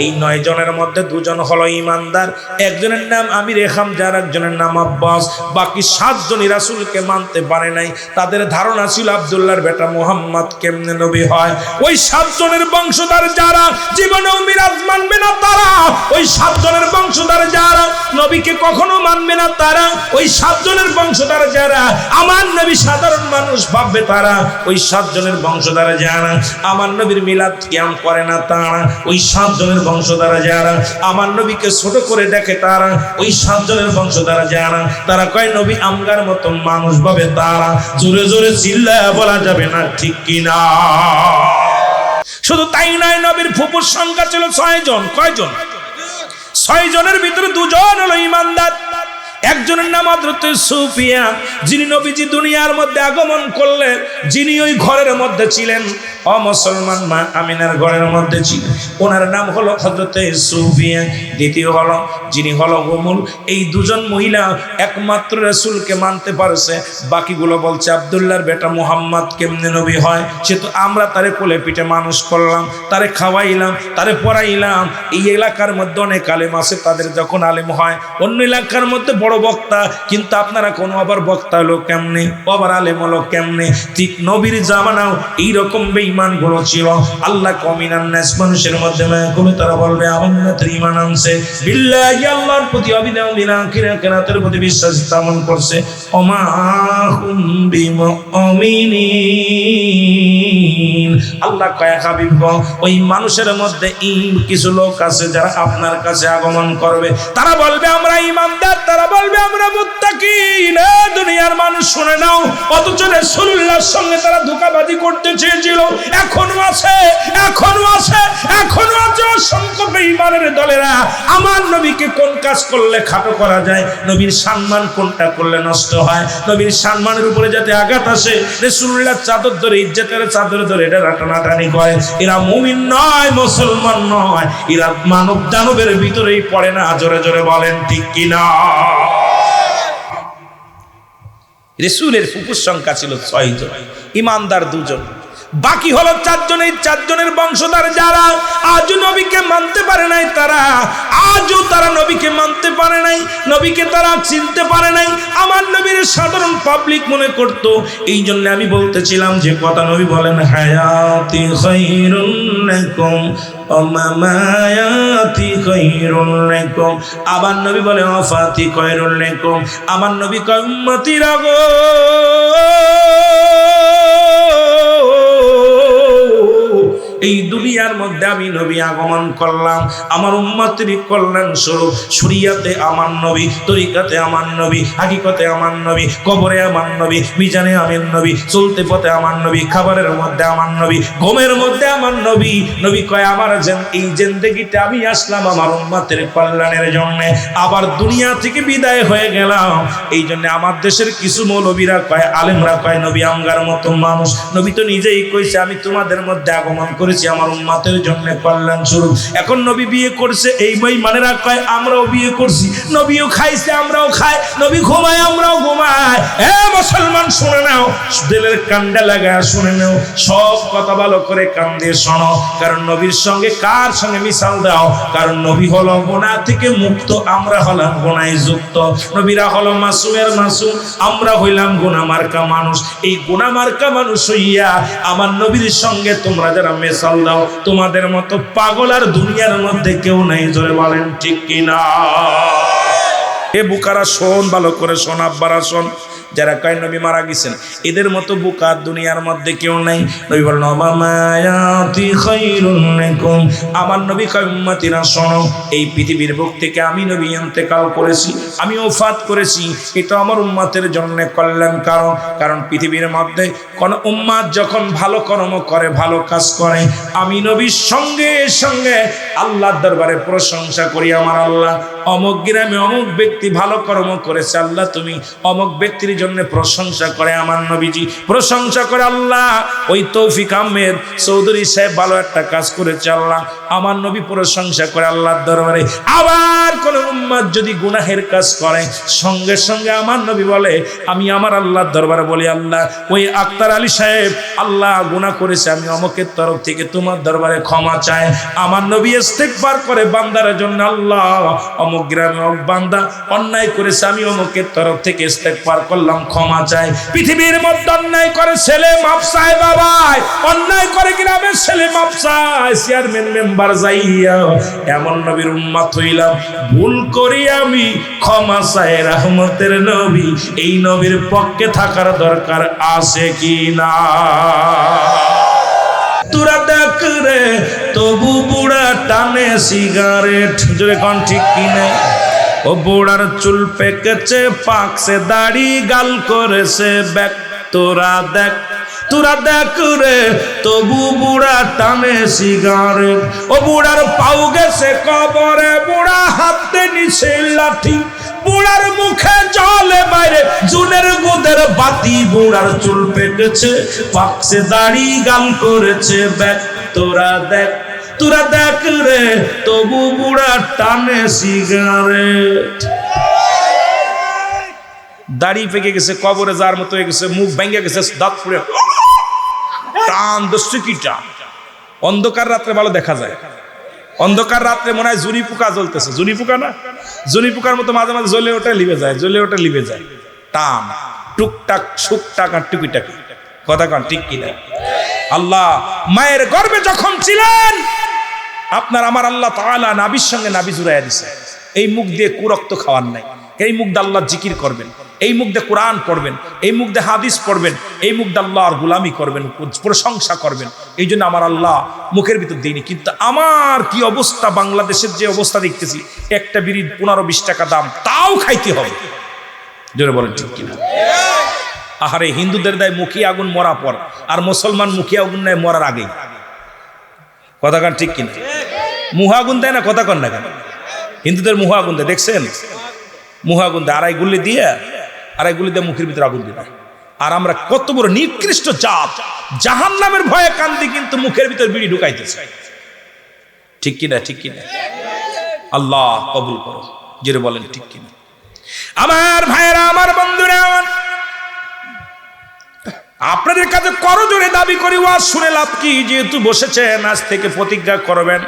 S1: এই 9 জনের মধ্যে 2 জন হলো ইমানদার, একজনের নাম আমির হামজা, একজনের নাম আব্বাস। বাকি 7 জনই রাসূলকে মানতে পারে নাই। তাদের ধারণা ছিল আব্দুল্লাহর বেটা মুহাম্মদ কেমনে নবী হয়। ওই 7 জনের বংশধর যারা জীবনেও মিরাজ মানবে না, তারা ওই 7 জনের বংশধর যারা নবীকে কখনো মানবে না, তারা ওই 7 জনের বংশধর যারা আমার নবী সাধারণ মানুষ ভাববে, তারা ওই 7 জনের বংশধর যারা আমার নবীর মিলাদ কিয়াম করে না, তারা ওই 7 জনের বংশধর যারা আমার নবীকে ছোট করে দেখে, তারা ওই 7 জনের বংশধর যারা তারা কয় নবী আমগার মতো মানুষ ভাবে, তারা। জোরে জোরে চিল্লায়া বলা যাবে না ঠিক কিনা? শুধু তাই নয়, নবীর ফুফুর সংখ্যা ছিল 6 জন। কয়জন? 6 জনের ভিতরে 2 জন হলো ইমানদার, একজনের নাম হযরত সুফিয়া, যিনি নবীজি দুনিয়ার মধ্যে আগমন করলেন, যিনি ওই ঘরের মধ্যে ছিলেন, মুসলমান মা আমিনার ঘরের মধ্যে ছিলেন, ওনার নাম হলো হযরত সুফিয়া। দ্বিতীয় হলো যিনি হলো উম্মুল, এই দুজন মহিলা একমাত্র রাসূলকে মানতে পারছে। বাকিগুলো বলছে আব্দুল্লাহর বেটা মুহাম্মদ কেমনে নবী হয়? সে তো আমরা তারে কোলে পিঠে মানুষ করলাম, তারে খাওয়াইলাম, তারে পড়াইলাম। এই এলাকার মধ্যে অনেক আলেম আছে, তাদের যখন আলেম হয় অন্য এলাকার মধ্যে বড় বক্তা, কিন্তু আপনারা কোনো আবার বক্তা হলো কেমনে, আবার আলেম হলো কেমনে? ঠিক নবীর জামানাও এইরকম বেঈমান গুলো ছিল। আল্লাহ কমিনান নাস, মানুষের মধ্যে কবি তারা বলবে আমাদের ঈমান আনছে, বিল্লাহি আল্লাহর প্রতি অবিদান দিনা কিরাতের প্রতি বিশ্বাস স্থাপন করছে, ওমা হুম বিমুমিনিন। আল্লাহ কয় হাবিব গো, ওই মানুষের মধ্যে কিছু লোক আছে যারা আপনার কাছে আগমন করবে, তারা বলবে আমরা ঈমানদার, তারা বলবে আমরা মুত্তাকিন। দুনিয়ার মানুষ শুনে নাও, অথচ রাসূলুল্লাহর সঙ্গে তারা ধোঁকাবাজি করতে চেয়েছিল, এখনো আছে, এখনো আছে, এখনো আছে অসংখ্য বেঈমানের দলেরা। আমার নবীকে কোন কাজ করলে খাটো করা যায়, নবীর সম্মান কোনটা করলে নষ্ট হয়, নবীর সম্মানের উপরে যাতে আঘাত আসে, রাসূলুল্লাহর চাদর ধরে, ইজ্জতের চাদর ধরে এটা টানাটানি করে, এরা মুমিন নয়, মুসলমান নয়, এরা মানব দানবের ভিতরেই পড়ে না। জোরে জোরে বলেন ঠিক কিনা? রাসূলের ফুফুর সংখ্যা ছিল 6 জন, ঈমানদার 2 জন, বাকি হলো 4 জন। এই 4 জনের বংশধর যারা আজও নবীকে মানতে পারে নাই, তারা আজও তারা নবীকে মানতে পারে নাই, নবীকে তারা চিনতে পারে নাই। আমার নবীর সাধারণ পাবলিক মনে করত। এই জন্য আমি বলতেছিলাম যে কথা নবী বলেন হায়াতি খায়রুন লাকুম ওয়া মামায়াতি খায়রুন লাকুম। আমার নবী বলে ওয়াফাতি খায়রুন লাকুম। আমার নবী কয় উম্মতিরা গো, এই দুনিয়ার মধ্যে আমি নবী আগমন করলাম আমার উম্মতের কল্যাণ স্বরূপ। শরীয়তে আমার নবী, তরিকাতে আমার নবী, হাকিকতে আমার নবী, কবরে আমার নবী, মিজানে আমার নবী, চলতে পথে আমার নবী, খাবারের মধ্যে আমার নবী, ঘুমের মধ্যে আমার নবী। নবী কয় আমার এই জিন্দেগিতে আমি আসলাম আমার উম্মতের কল্যাণের জন্য, আবার দুনিয়া থেকে বিদায় হয়ে গেলাম। এই জন্য আমার দেশের কিছু মৌলবীরা কয়, আলেমরা কয় নবী আমগার মতো মানুষ। নবী তো নিজেই কইছে আমি তোমাদের মধ্যে আগমন করেছি আমার উম্মতের জন্য কল্যাণ স্বরূপ। এখন নবী বিয়ে করছে, এই বেঈমানেরা কয় আমরাও বিয়ে করছি, নবীও খাইছে আমরাও খাই, নবী ঘুমায় আমরাও ঘুমাই। মুসলমান শুনে নাও, দিলের কান্ডা লাগায় শুনে নাও, সব কথা ভালো করে কান দিয়ে শোনো। কারণ নবীর সঙ্গে কার সঙ্গে মিশাল দাও? কারণ নবী হলো গুনাহ থেকে মুক্ত, আমরা হলাম গুনাহে যুক্ত। নবীরা হলো মাসুমের মাসুম, আমরা হইলাম গুনাহ মার্কা মানুষ। এই গুনাহ মার্কা মানুষ হইয়া আমার নবীর সঙ্গে তোমরা যারা মেশাল দাও, তোমাদের মতো পাগল আর দুনিয়ার মধ্যে কেউ নাই। জোরে বলেন ঠিক কিনা? এ বুকারা শোন, ভালো করে শোন, আব্বারা শোন, যারা কয় নবী মারা গেছেন, এদের মতো বুকা দুনিয়ার মধ্যে কেউ নাই। নবী বলেন মামায়াতি খায়রুন লাকুম। আমার নবী কয় উম্মতিরা শোনো, এই পৃথিবীর বুক থেকে আমি নবী ইন্তেকাল করেছি, আমি ওফাত করেছি, এটা আমার উম্মতের জন্য কল্যাণ। কারণ পৃথিবীর মধ্যে কোন উম্মত যখন ভালো কর্ম করে, ভালো কাজ করে, আমি নবীর সঙ্গে সঙ্গে আল্লাহর দরবারে প্রশংসা করি, আমার আল্লাহ অমুক গ্রামে অমুক ব্যক্তি ভালো কর্ম করেছে, আল্লাহ তুমি অমুক ব্যক্তির জন্য প্রশংসা করে। আমার নবীজি প্রশংসা করে, আল্লাহ ওই তৌফিক আহমেদ চৌধুরী সাহেব ভালো একটা কাজ করেছে, আল্লাহ আমার নবী প্রশংসা করে আল্লাহর দরবারে। আবার কোন উম্মত যদি গুনাহের কাজ করে, সঙ্গে সঙ্গে আমার নবী বলে, আমি আমার আল্লাহর দরবারে বলি, আল্লাহ ওই আক্তার আলী সাহেব আল্লাহ গুনাহ করেছে, আমি অমুকের তরফ থেকে তোমার দরবারে ক্ষমা চাই। আমার নবী ইস্তেগফার করে বান্দার জন্য, আল্লাহ অমুক গ্রামে অমুক বান্দা অন্যায় করেছে, আমি অমুকের তরফ থেকে ইস্তেগফার করলাম, ক্ষমা চাই। পৃথিবীর মধ্যে অন্যায় করে ছেলে মাপ চায়, বাবাই অন্যায় করে গ্রামের ছেলে মাপ চায়, চেয়ারম্যান মেম্বার যাইয়া এমন নবীর উম্মত হইলাম, ভুল করি আমি ক্ষমা চাই রহমতের নবী। এই নবীর পক্ষে থাকার দরকার আছে কি না? তোরা দেখ রে তবু বুড়া টানে সিগারেট, জোরে কোন ঠিক কিনা? ও বুড়ার চুল পেকেছে, পাকছে দাড়ি, গাল করেছে ব্যাক। তোরা দেখ তোরা দেখ রে তবু বুড়া টানে সিগারেট। ও বুড়ার পাও গেছে কবরে, বুড়া হাতে নিছে লাঠি, বুড়ার মুখে জলে বাইরে জুনের গোদের বাতি, বুড়ার চুল পেটেছে পাকছে দাড়ি গাল করেছে ব্যাক। তোরা দেখ রে তবু বুড়া টানে সিগারেট। দাড়ি পেকে গেছে, কবরে যার মতো হয়ে গেছে, মুখ ভেঙে গেছে, দাঁত পুড়ে টান দস্যু কি টান। অন্ধকার রাত্রে ভালো দেখা যায়, অন্ধকার রাত্রে মনে হয় জুনি পোকা জ্বলতেছে, জুনি পোকা না, জুনি পোকার মতো মাঝে মাঝে জ্বলে ওঠে লিভে যায়, জ্বলে ওঠে লিভে যায়, টান টুকটাক শুকটাক আর টুকিটাক। কথা কন ঠিক কিনা? আল্লাহ মায়ের গর্ভে যখন ছিলেন আপনার আমার আল্লাহ তাআলা নাবির সঙ্গে নাবি জুড়াইয়া দিছে। এই মুখ দিয়ে কুরক্ত খাওয়ার নাই, এই মুখ দিয়ে আল্লাহর জিকির করবেন, এই মুখ দিয়ে কোরআন পড়বেন, এই মুখ দিয়ে হাদিস পড়বেন, এই মুখ দিয়ে আল্লাহর গোলামি করবেন, প্রশংসা করবেন। এই জন্য আমার আল্লাহ মুখের ভিতর দিইনি। কিন্তু আমার কি অবস্থা, বাংলাদেশের যে অবস্থা দেখতেছি, একটা বিড়ির 15-20 টাকা দাম, তাও খাইতে হবে। জোরে বলেন ঠিক কিনা? আহারে, হিন্দুদের দেয় মুখী আগুন মরা পর, আর মুসলমান মুখী আগুন নেয় মরার আগেই। কথা কান ঠিক কিনা? মুহা আগুন দেয় না, কথা কন না কেন? হিন্দুদের মুহা আগুন দেয়, দেখছেন? মুহা আগুন দেয়, আড়াই গুলি দিয়ে মুখের ভিতরে আগুন দিবে। আর আমরা কত বড় নিকৃষ্ট জাত, জাহান্নামের ভয়ে কান্দি, কিন্তু মুখের ভিতর বিড়ি ঢুকাইতেছে। ঠিক কিনা? ঠিক কিনা? আল্লাহ কবুল করো। জেরে বলেন ঠিক কিনা? আমার ভাইয়েরা, আমার বন্ধুরা, আপনাদের কাছে করজোড়ে দাবি করি, ওয়াজ শুনে লাভ কি? যেহেতু বসেছেন, আজ থেকে প্রতিজ্ঞা করবেন,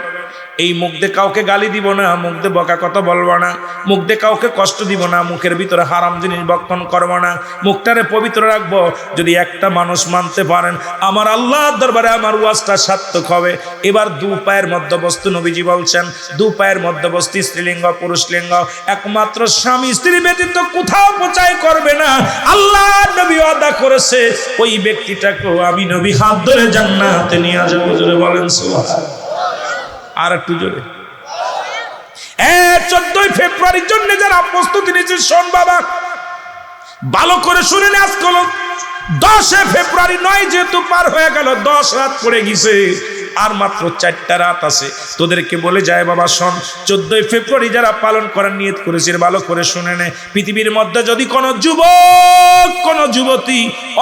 S1: এই মুখ দিয়ে কাউকে গালি দিব না, মুখ দিয়ে বকা কথা বলবো না, মুখ দিয়ে কাউকে কষ্ট দিব না, মুখের ভিতরে হারাম জিনিস বক্ষণ করবো না, মুখটারে পবিত্র রাখবো। যদি একটা মানুষ মানতে পারেন, আমার আল্লাহর দরবারে আমার ওয়াজটা সার্থক হবে। এবার 2 পায়ের মধ্যবস্তু, নবীজি বলছেন 2 পায়ের মধ্যবস্তু স্ত্রীলিঙ্গ পুরুষলিঙ্গ, একমাত্র স্বামী স্ত্রী ব্যতীত কোথাও প্রচার করবে না। আল্লাহ নবী ওয়াদা করেছে, ওই ব্যক্তিটাকেও আমি নবী হাত ধরে জান্নাতে নিয়ে যাবো। জোরে বলেন সুবহানাল্লাহ। আর একটু জোরে। 14 ফেব্রুয়ারির জন্য যারা প্রস্তুতি নিয়েছে, শোন বাবা, ভালো করে শুনে না। আজকে 10 ফেব্রুয়ারি নয়, যেহেতু পার হয়ে গেল, 10 রাত পড়ে গেছে, আর মাত্র 4টা রাত আছে। তোদেরকে বলে যায় বাবা, শোন, 14 ফেব্রুয়ারি যারা পালন করার নিয়ত করেছে, ভালো করে শুনে নে। পৃথিবীর মধ্যে যদি কোনো যুবক, কোনো যুবতী,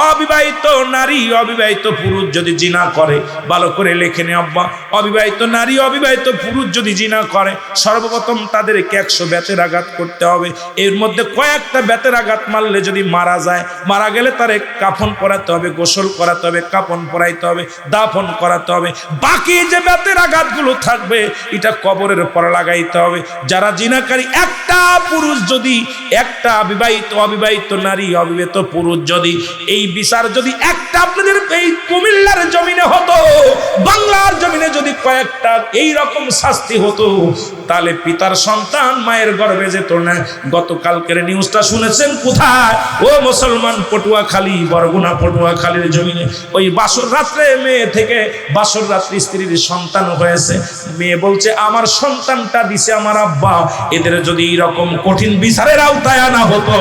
S1: অবিবাহিত নারী, অবিবাহিত পুরুষ যদি জিনা করে, ভালো করে লেখে নে আব্বা, অবিবাহিত নারী, অবিবাহিত পুরুষ যদি জিনা করে, সর্বপ্রথম তাদেরকে 100 বেতের আঘাত করতে হবে। এর মধ্যে কয়েকটা বেতের আঘাত মারলে যদি মারা যায়, মারা গেলে তারে কাফন পরাতে হবে, গোসল করাতে হবে, কাফন পরাইতে হবে, দাফন করাতে হবে। বাকি যে বেতের আঘাতগুলো থাকবে, এটা কবরের পর লাগাইতে হবে। যারা জিনাকারী, একটা পুরুষ যদি, একটা অবিবাহিত নারী, অবিবাহিত পুরুষ যদি, এই বিচার যদি একটা আপনাদের এই কুমিল্লার জমিনে হতো, বাংলার জমিনে যদি কয়েকটা এই রকম শাস্তি হতো, তাহলে পিতার সন্তান মায়ের গর্ভে যেত না। গতকালকের নিউজটা শুনেছেন কোথায়? ও মুসলমান, পটুয়াখালী, বরগুনা পটুয়াখালীর জমিনে ওই বাসর রাত্রে মেয়ে থেকে বাসর রাত্রে স্ত্রীর সন্তান হয়েছে। মেয়ে বলছে, আমার সন্তানটা দিছে আমার আব্বা। এদের যদি এরকম কঠিন বিচারের আওতায় আনা হতো,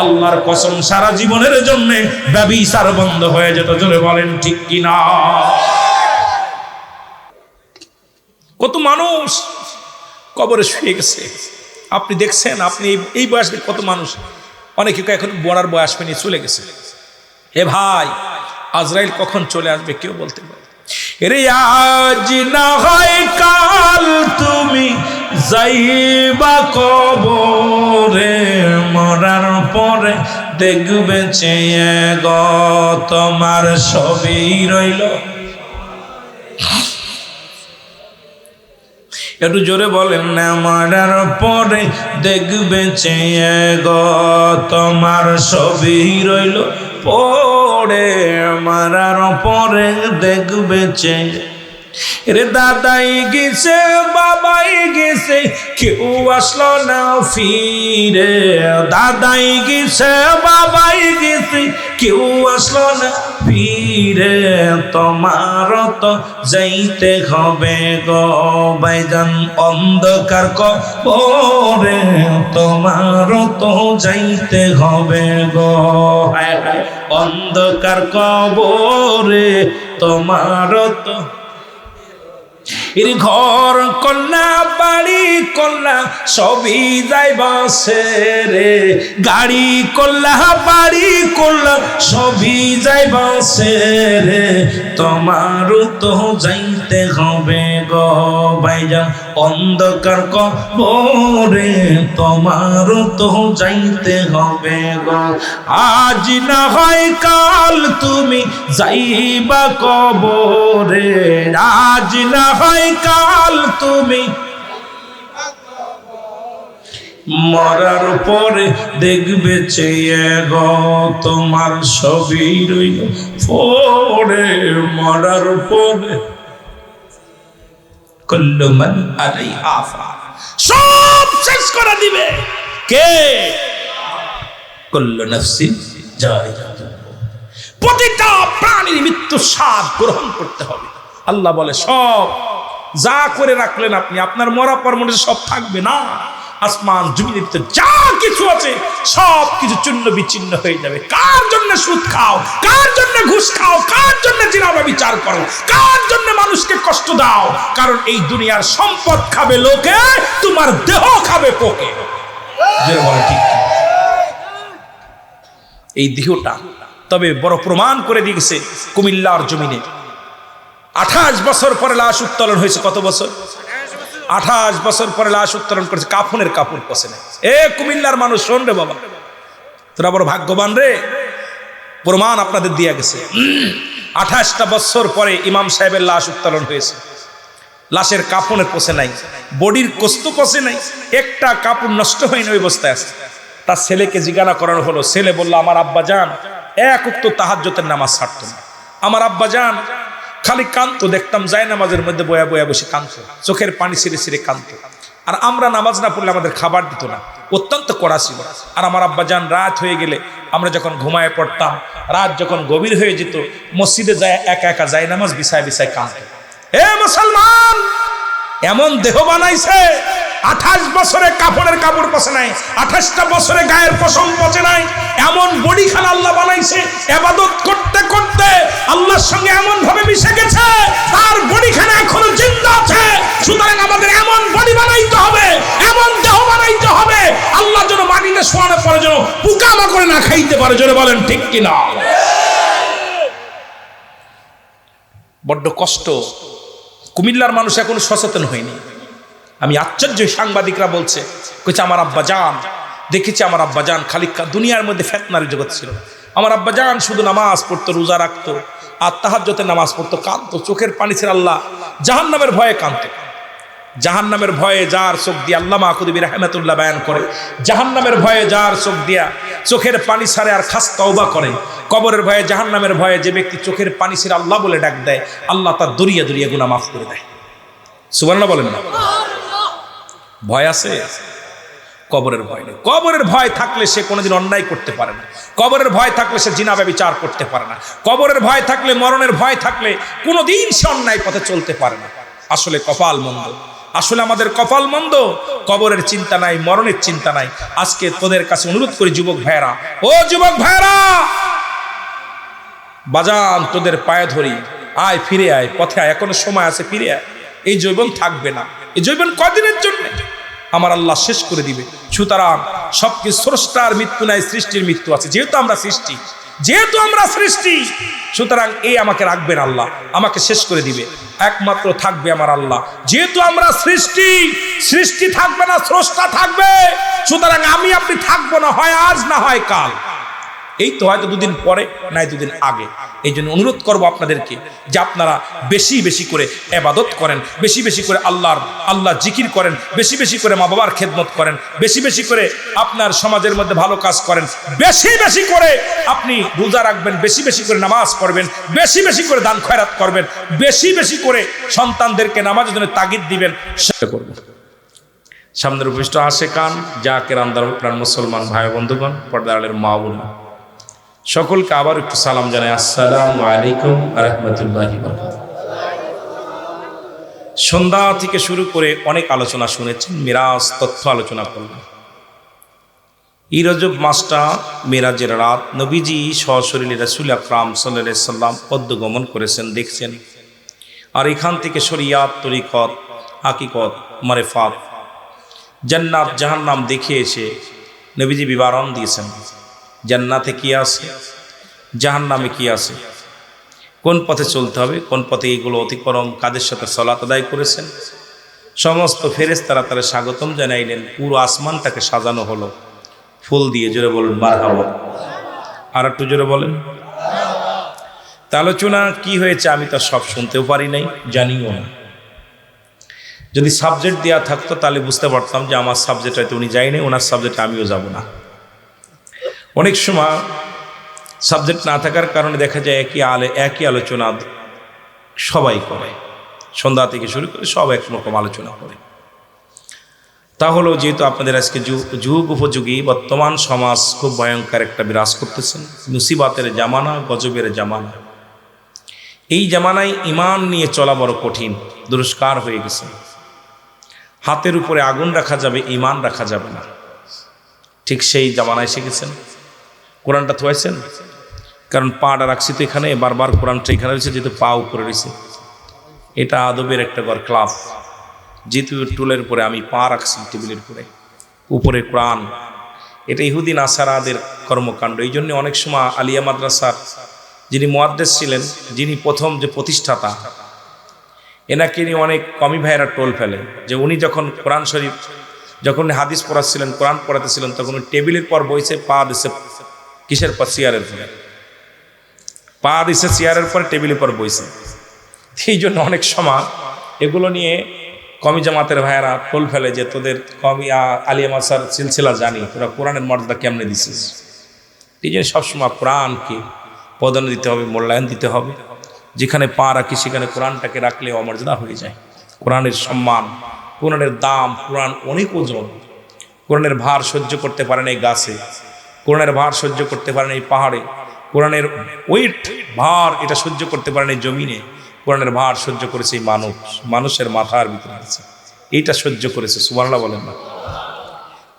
S1: আল্লাহর কসম সারা জীবনের জন্য ব্যভিচার বন্ধ হয়ে যেত। জোরে বলেন ঠিক কিনা? কত মানুষ কবরে শুয়ে গেছে, আপনি দেখছেন। আপনি এই বয়সে কত মানুষ, অনেকে এখন বড়ার বয়স পেয়ে চলে গেছে। হে ভাই, আজরাইল কখন চলে আসবে কেউ বলতে পারে। রে আজ না হয় কাল তুমি যাইবা কবরে, মরার পরে দেখবে চেয়ে গো তোমার সবই রইল। একটু জোরে বলেন না, মরার পরে দেখবে চেয়ে গো তোমার সবই রইল পড়ে, মরার পরে দেখবে চেয়ে। রে দাদাই গেছে বাবাই গেছে কেউ আসলো না ফিরে, দাদাই গেছে বাবাই গেছে কেউ আসলো না ফিরে, তোমার তো যাইতে হবে গো ভাইজান অন্ধকার কবরে, তোমার তো যাইতে হবে গো অন্ধকার কবরে, তোমার তো এর ঘর কন্যা বাড়ি কন্যা সবই যাইবাছে রে, গাড়ি কল্লা বাড়ি কল্লা সবই যাইবাছে রে, তোমারও তো যাইতে হবে গো ভাইজান অন্ধকার কবরে, তোমারও তো যাইতে হবে গো। আজ না হয় কাল তুমি যাইবা কবরে, আজ না হয় কাল তুমি মরার পরে দেখবে চেয়ে গো তোমার ছবি রইল পরে, মরার পরে কুল্লু মান আলাইহা ফান সব শেষ করে দিবে কে? কুল্লু নাফসিন যায়িকাতুল মউত, প্রতিটা প্রাণীর মৃত্যু স্বাদ গ্রহণ করতে হবে। আল্লাহ বলে সব যা করে রাখলেন আপনি, আপনার মরা পর মনে সব থাকবে না, আসমান জমিনের ভিতরে যা কিছু আছে সব কিছু চূর্ণ বিচ্ছিন্ন হয়ে যাবে। কার জন্য সুদ খাও, কার জন্য ঘুষ খাও, কার জন্য জিনাবা বিচার করো, কার জন্য মানুষকে কষ্ট দাও, কারণ এই দুনিয়ার সম্পদ খাবে লোকে, তোমার দেহ খাবে পোকে। যে বলে ঠিক এই দেহটা তবে বড় প্রমাণ করে দিয়েছে কুমিল্লার জমিনে 28 বছর পরে লাশ উত্তোলন হয়েছে। কত বছর? 28 বছর পরে লাশ উত্তোলন করেছে, কাফনের কাপড় পছে নাই। এ কুমিল্লার মানুষ শোন রে বাবা, তোরা বড় ভাগ্যবান রে, প্রমাণ আপনাদের দিয়ে গেছে। 28টা বছর পরে ইমাম সাহেবের লাশ উত্তোলন হয়েছে, লাশের কাফনের পছে নাই, বডির কষ্ট পছে নাই, একটা কাপড় নষ্ট হয়নি, ওই অবস্থায় আছে। তার ছেলেকে জিজ্ঞাসা করানো হলো, ছেলে বলল আমার আব্বা জান এক ওয়াক্ত তাহাজ্জুদের নামাজ ছাড়তো না, আমার আব্বা জান খালি কাঁদতো, দেখতাম যায় নামাজের মধ্যে বয়া বয়া বসে কাঁদতো, চোখের পানি ছিঁড়ে ছিঁড়ে কাঁদতো, আর আমরা নামাজ না পড়লে আমাদের খাবার দিত না, অত্যন্ত কড়া ছিল। আর আমার আব্বা জান রাত হয়ে গেলে আমরা যখন ঘুমায় পড়তাম, রাত যখন গভীর হয়ে যেত, মসজিদে যায় একা একা যায় নামাজ বিছায় বিছায় কাঁদতো। এ মুসলমান, এমন দেহ বানাইছে 28 বছরে কাপড়ের কাপড় পচে নাই, 28টা বছরে গায়ের পশম পচে নাই, এমন বডি খানা আল্লাহ বানাইছে, ইবাদত করতে করতে আল্লাহর সঙ্গে এমন ভাবে মিশে গেছে, তার বডি খানা এখনো জিন্দা আছে। সুতরাং আমাদের এমন বডি বানাইতে হবে, এমন দেহ বানাইতে হবে, আল্লাহ যেন মাটিতে শোয়ানোর পরে যেন পোকামাকড়ে না খাইতে পারে। জোরে বলেন ঠিক কিনা? বড্ড কষ্ট, কুমিল্লার মানুষ এখনো সচেতন হয়নি। আমি আশ্চর্য, সাংবাদিকরা বলছে কইছে আমার আব্বা জান দেখেছি, আমার আব্বা জান খালি দুনিয়ার মধ্যে ফিতনার জগৎ ছিল, আমার আব্বা জান শুধু নামাজ পড়তো, রোজা রাখতো, আর তাহাজ্জুদের নামাজ পড়তো, কাঁদতো, চোখের পানি ছেড়ে আল্লাহ জাহান্নামের ভয়ে কাঁদতো। জাহান্নামের ভয়ে যার চোখ দিয়ে, আল্লামা কুতুবী রাহমাতুল্লাহ বয়ান করে, জাহান্নামের ভয়ে যার চোখ দিয়া চোখের পানি ছাড়ে আর খাস তওবা করে, কবরের ভয়ে জাহান্নামের ভয়ে যে ব্যক্তি চোখের পানি ছেড়ে আল্লাহ বলে ডাক দেয়, আল্লাহ তার দরিয়া দরিয়া গুনাহ মাফ করে দেয়। সুবহানাল্লাহ বলেন না? ভয় আছে? কবরের ভয় নেই। কবরের ভয় থাকলে সে কোনোদিন অন্যায় করতে পারে না, কবরের ভয় থাকলে সে জিনা ব্যভিচার করতে পারে না, কবরের ভয় থাকলে, মরণের ভয় থাকলে কোনোদিন সে অন্যায় পথে চলতে পারে না। আসলে কপাল মন্দ, আসলে আমাদের কপাল মন্দ, কবরের চিন্তা নাই, মরণের চিন্তা নাই। আজকে তোদের কাছে অনুরোধ করি যুবক ভাইরা, ও যুবক ভাইরা, বাজান তোদের পায়ে ধরি, আয় ফিরে আয়, পথে আয়, এখনো সময় আছে, ফিরে আয়। এই যৌবন থাকবে না, এই যৌবন কদিনের জন্য আমার আল্লাহ শেষ করে দিবে। সুতরাং সবকিছু স্রষ্টার মৃত্যু নাই, সৃষ্টির মৃত্যু আছে। যেহেতু আমরা সৃষ্টি, যেহেতু আমরা সৃষ্টি, সুতরাং এই আমাকে রাখবেন আল্লাহ, আমাকে শেষ করে দিবে, একমাত্র থাকবে আমার আল্লাহ। যেহেতু আমরা সৃষ্টি, সৃষ্টি থাকবে না, স্রষ্টা থাকবে, সুতরাং আমি আপনি থাকবো না, হয় আজ না হয় কাল। এই তো হয়তো দুদিন পরে নাই দুদিন আগে। এই জন্য অনুরোধ করবো আপনাদেরকে যে আপনারা বেশি বেশি করে ইবাদত করেন, বেশি বেশি করে আল্লাহ জিকির করেন, বেশি বেশি করে মা বাবার খেদমত করেন, বেশি বেশি করে আপনার সমাজের মধ্যে ভালো কাজ করেন, বেশি বেশি করে আপনি রোজা রাখবেন, বেশি বেশি করে নামাজ পড়বেন, বেশি বেশি করে দান খয়রাত করবেন, বেশি বেশি করে সন্তানদেরকে নামাজের জন্য তাগিদ দিবেন। সেটা করবেন। সামনের উপস্থিত আশেকান জাকের আন্দার প্রাণ মুসলমান ভাই বন্ধুগণ, পর্দার আড়ালের মা বোন, সকলকে আবার একটু সালাম জানাই, আসসালামু আলাইকুম ওয়া রাহমাতুল্লাহি ওয়া বারাকাতুহু। সন্ধ্যা থেকে শুরু করে অনেক আলোচনা শুনেছেন, মিরাজ তথ্য আলোচনা করলাম। এই রজব মাসটা মেরাজের রাত, নবীজি সশরীরে রাসূল আকরাম সাল্লাল্লাহু আলাইহি সাল্লাম পদ্মগমন করেছেন, দেখছেন। আর এখান থেকে শরিয়াত, তরিকত, হাকিকত, মারিফাত, জান্নাত জাহান্নাম দেখে এসে নবীজি বিবরণ দিয়েছেন। জান্নাতে কি আছে, জাহান্নামে কি আছে, কোন পথে চলতে হবে, কোন পথে এগুলো অতিক্রম, কাদের সাথে সালাত আদায় করেছেন। সমস্ত ফেরেশতারা তারা স্বাগতম জানাইলেন। পুরো আসমানটাকে সাজানো হলো ফুল দিয়ে। জোরে বলুন মারহাবা। আর একটু জোরে বলেন। তা আলোচনা কি হয়েছে আমি তো সব শুনতেও পারি নাই, জানিও না। যদি সাবজেক্ট দেওয়া থাকতো তাহলে বুঝতে পারতাম যে আমার সাবজেক্ট হয়তো উনি যায়নি, ওনার সাবজেক্টে আমিও যাব না। অনেক সময় সাবজেক্ট না থাকার কারণে দেখা যায় একই আলোচনা সবাই করে, সন্ধ্যা থেকে শুরু করে সব একরকম আলোচনা করে। তাহলে যেহেতু আপনাদের আজকে যুগ উপযোগী বর্তমান সমাজ খুব ভয়ঙ্কর একটা বিরাজ করতেছেন, মুসিবাতের জামানা, গজবের জামানা। এই জামানায় ইমান নিয়ে চলা বড় কঠিন, দুরস্কার হয়ে গেছে। হাতের উপরে আগুন রাখা যাবে, ইমান রাখা যাবে না। ঠিক সেই জামানায় এসে গেছেন। কোরআনটা থুয়েছেন, কারণ পাটা রাখছি তো এখানে, বারবার কোরআনটা এখানে রয়েছে, যেহেতু পা উপরে রয়েছে। এটা আদবের একটা ক্লাব। যেহেতু টুলের উপরে আমি পা রাখছি, টেবিলের উপরে কোরআন। এটা ইহুদি নাসারাদের কর্মকাণ্ড। এই জন্য অনেক সময় আলিয়া মাদ্রাসার যিনি মুয়াদ্দিস ছিলেন, যিনি প্রথম যে প্রতিষ্ঠাতা, এনাকে নিয়ে অনেক কমি ভাইয়েরা টোল ফেলে যে উনি যখন কোরআন শরীফ, যখন হাদিস পড়াচ্ছিলেন, কোরআন পড়াতেছিলেন, তখন উনি টেবিলের পর বইছে, পা দিছে কিসের পর, চেয়ারের পরে। পা দিছে চেয়ারের পরে, টেবিলের পর বইছে। এই জন্য অনেক সময় এগুলো নিয়ে কমি জামাতের ভাইয়েরা টোল ফেলে যে তোদের কমি আলিয়া মাসার সিলসিলা জানি, তোরা কোরআনের মর্যাদা কেমনে দিছিস। এই জন্য সবসময় কোরআনকে প্রাধান্য দিতে হবে, মূল্যায়ন দিতে হবে। যেখানে পা রাখি সেখানে কোরআনটাকে রাখলে অমর্যাদা হয়ে যায়। কোরআনের সম্মান, কোরআনের দাম, কোরআন অনেক ওজন। কোরআনের ভার সহ্য করতে পারেন এই গাছে, কোরআনের ভার সহ্য করতে পারেন এই পাহাড়ে, কোরআনের ওয়েট ভার এটা সহ্য করতে পারেন এই জমিনে। কোরআনের ভার সহ্য করেছে এই মানুষের মাথার ভিতরে আছে, এইটা সহ্য করেছে। সুবহানাল্লাহ বলেন না।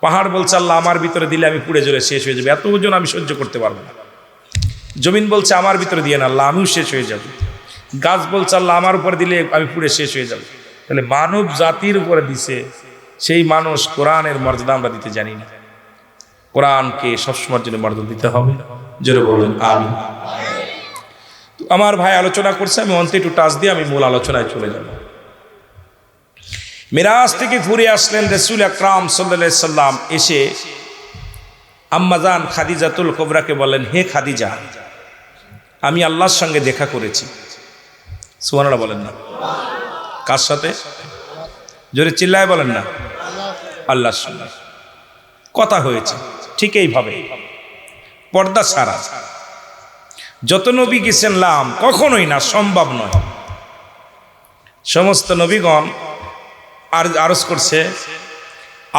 S1: পাহাড় বলছে আল্লাহ আমার ভিতরে দিলে আমি পুড়ে জ্বলে শেষ হয়ে যাবে, এত ওজন আমি সহ্য করতে পারবো না। জমিন বলছে আমার ভিতরে দিয়ে না আল্লাহ, আমিও শেষ হয়ে যাব। গাছ বলছে আল্লাহ আমার উপরে দিলে আমি পুড়ে শেষ হয়ে যাব। তাহলে মানব জাতির উপরে দিছে, সেই মানুষ কোরআনের মর্যাদা আমরা দিতে জানি না। কোরআনকে সবসময়ের জন্য মর্যাদা দিতে হবে। জোরে বলুন আমিন। আমার ভাই আলোচনা করছে, আমি অন্তে একটু টাচ দিয়ে আমি মূল আলোচনায় চলে যাব। মিরাজ থেকে ঘুরে আসলেন রাসূল আকরাম সাল্লাল্লাহু আলাইহি সাল্লাম। এসে আম্মাজান খাদিজাতুল কুবরাকে বলেন, হে খাদিজা, আমি আল্লাহর সঙ্গে দেখা করেছি। সুবহানাল্লাহ বলেন না। কার সাথে? জোরে চিল্লায় বলেন না। আল্লাহর সঙ্গে কথা হয়েছে। ঠিক এইভাবে পর্দা ছাড়া যত নবী গেছেন লাম, কখনোই না, সম্ভব নয়। সমস্ত নবীগণ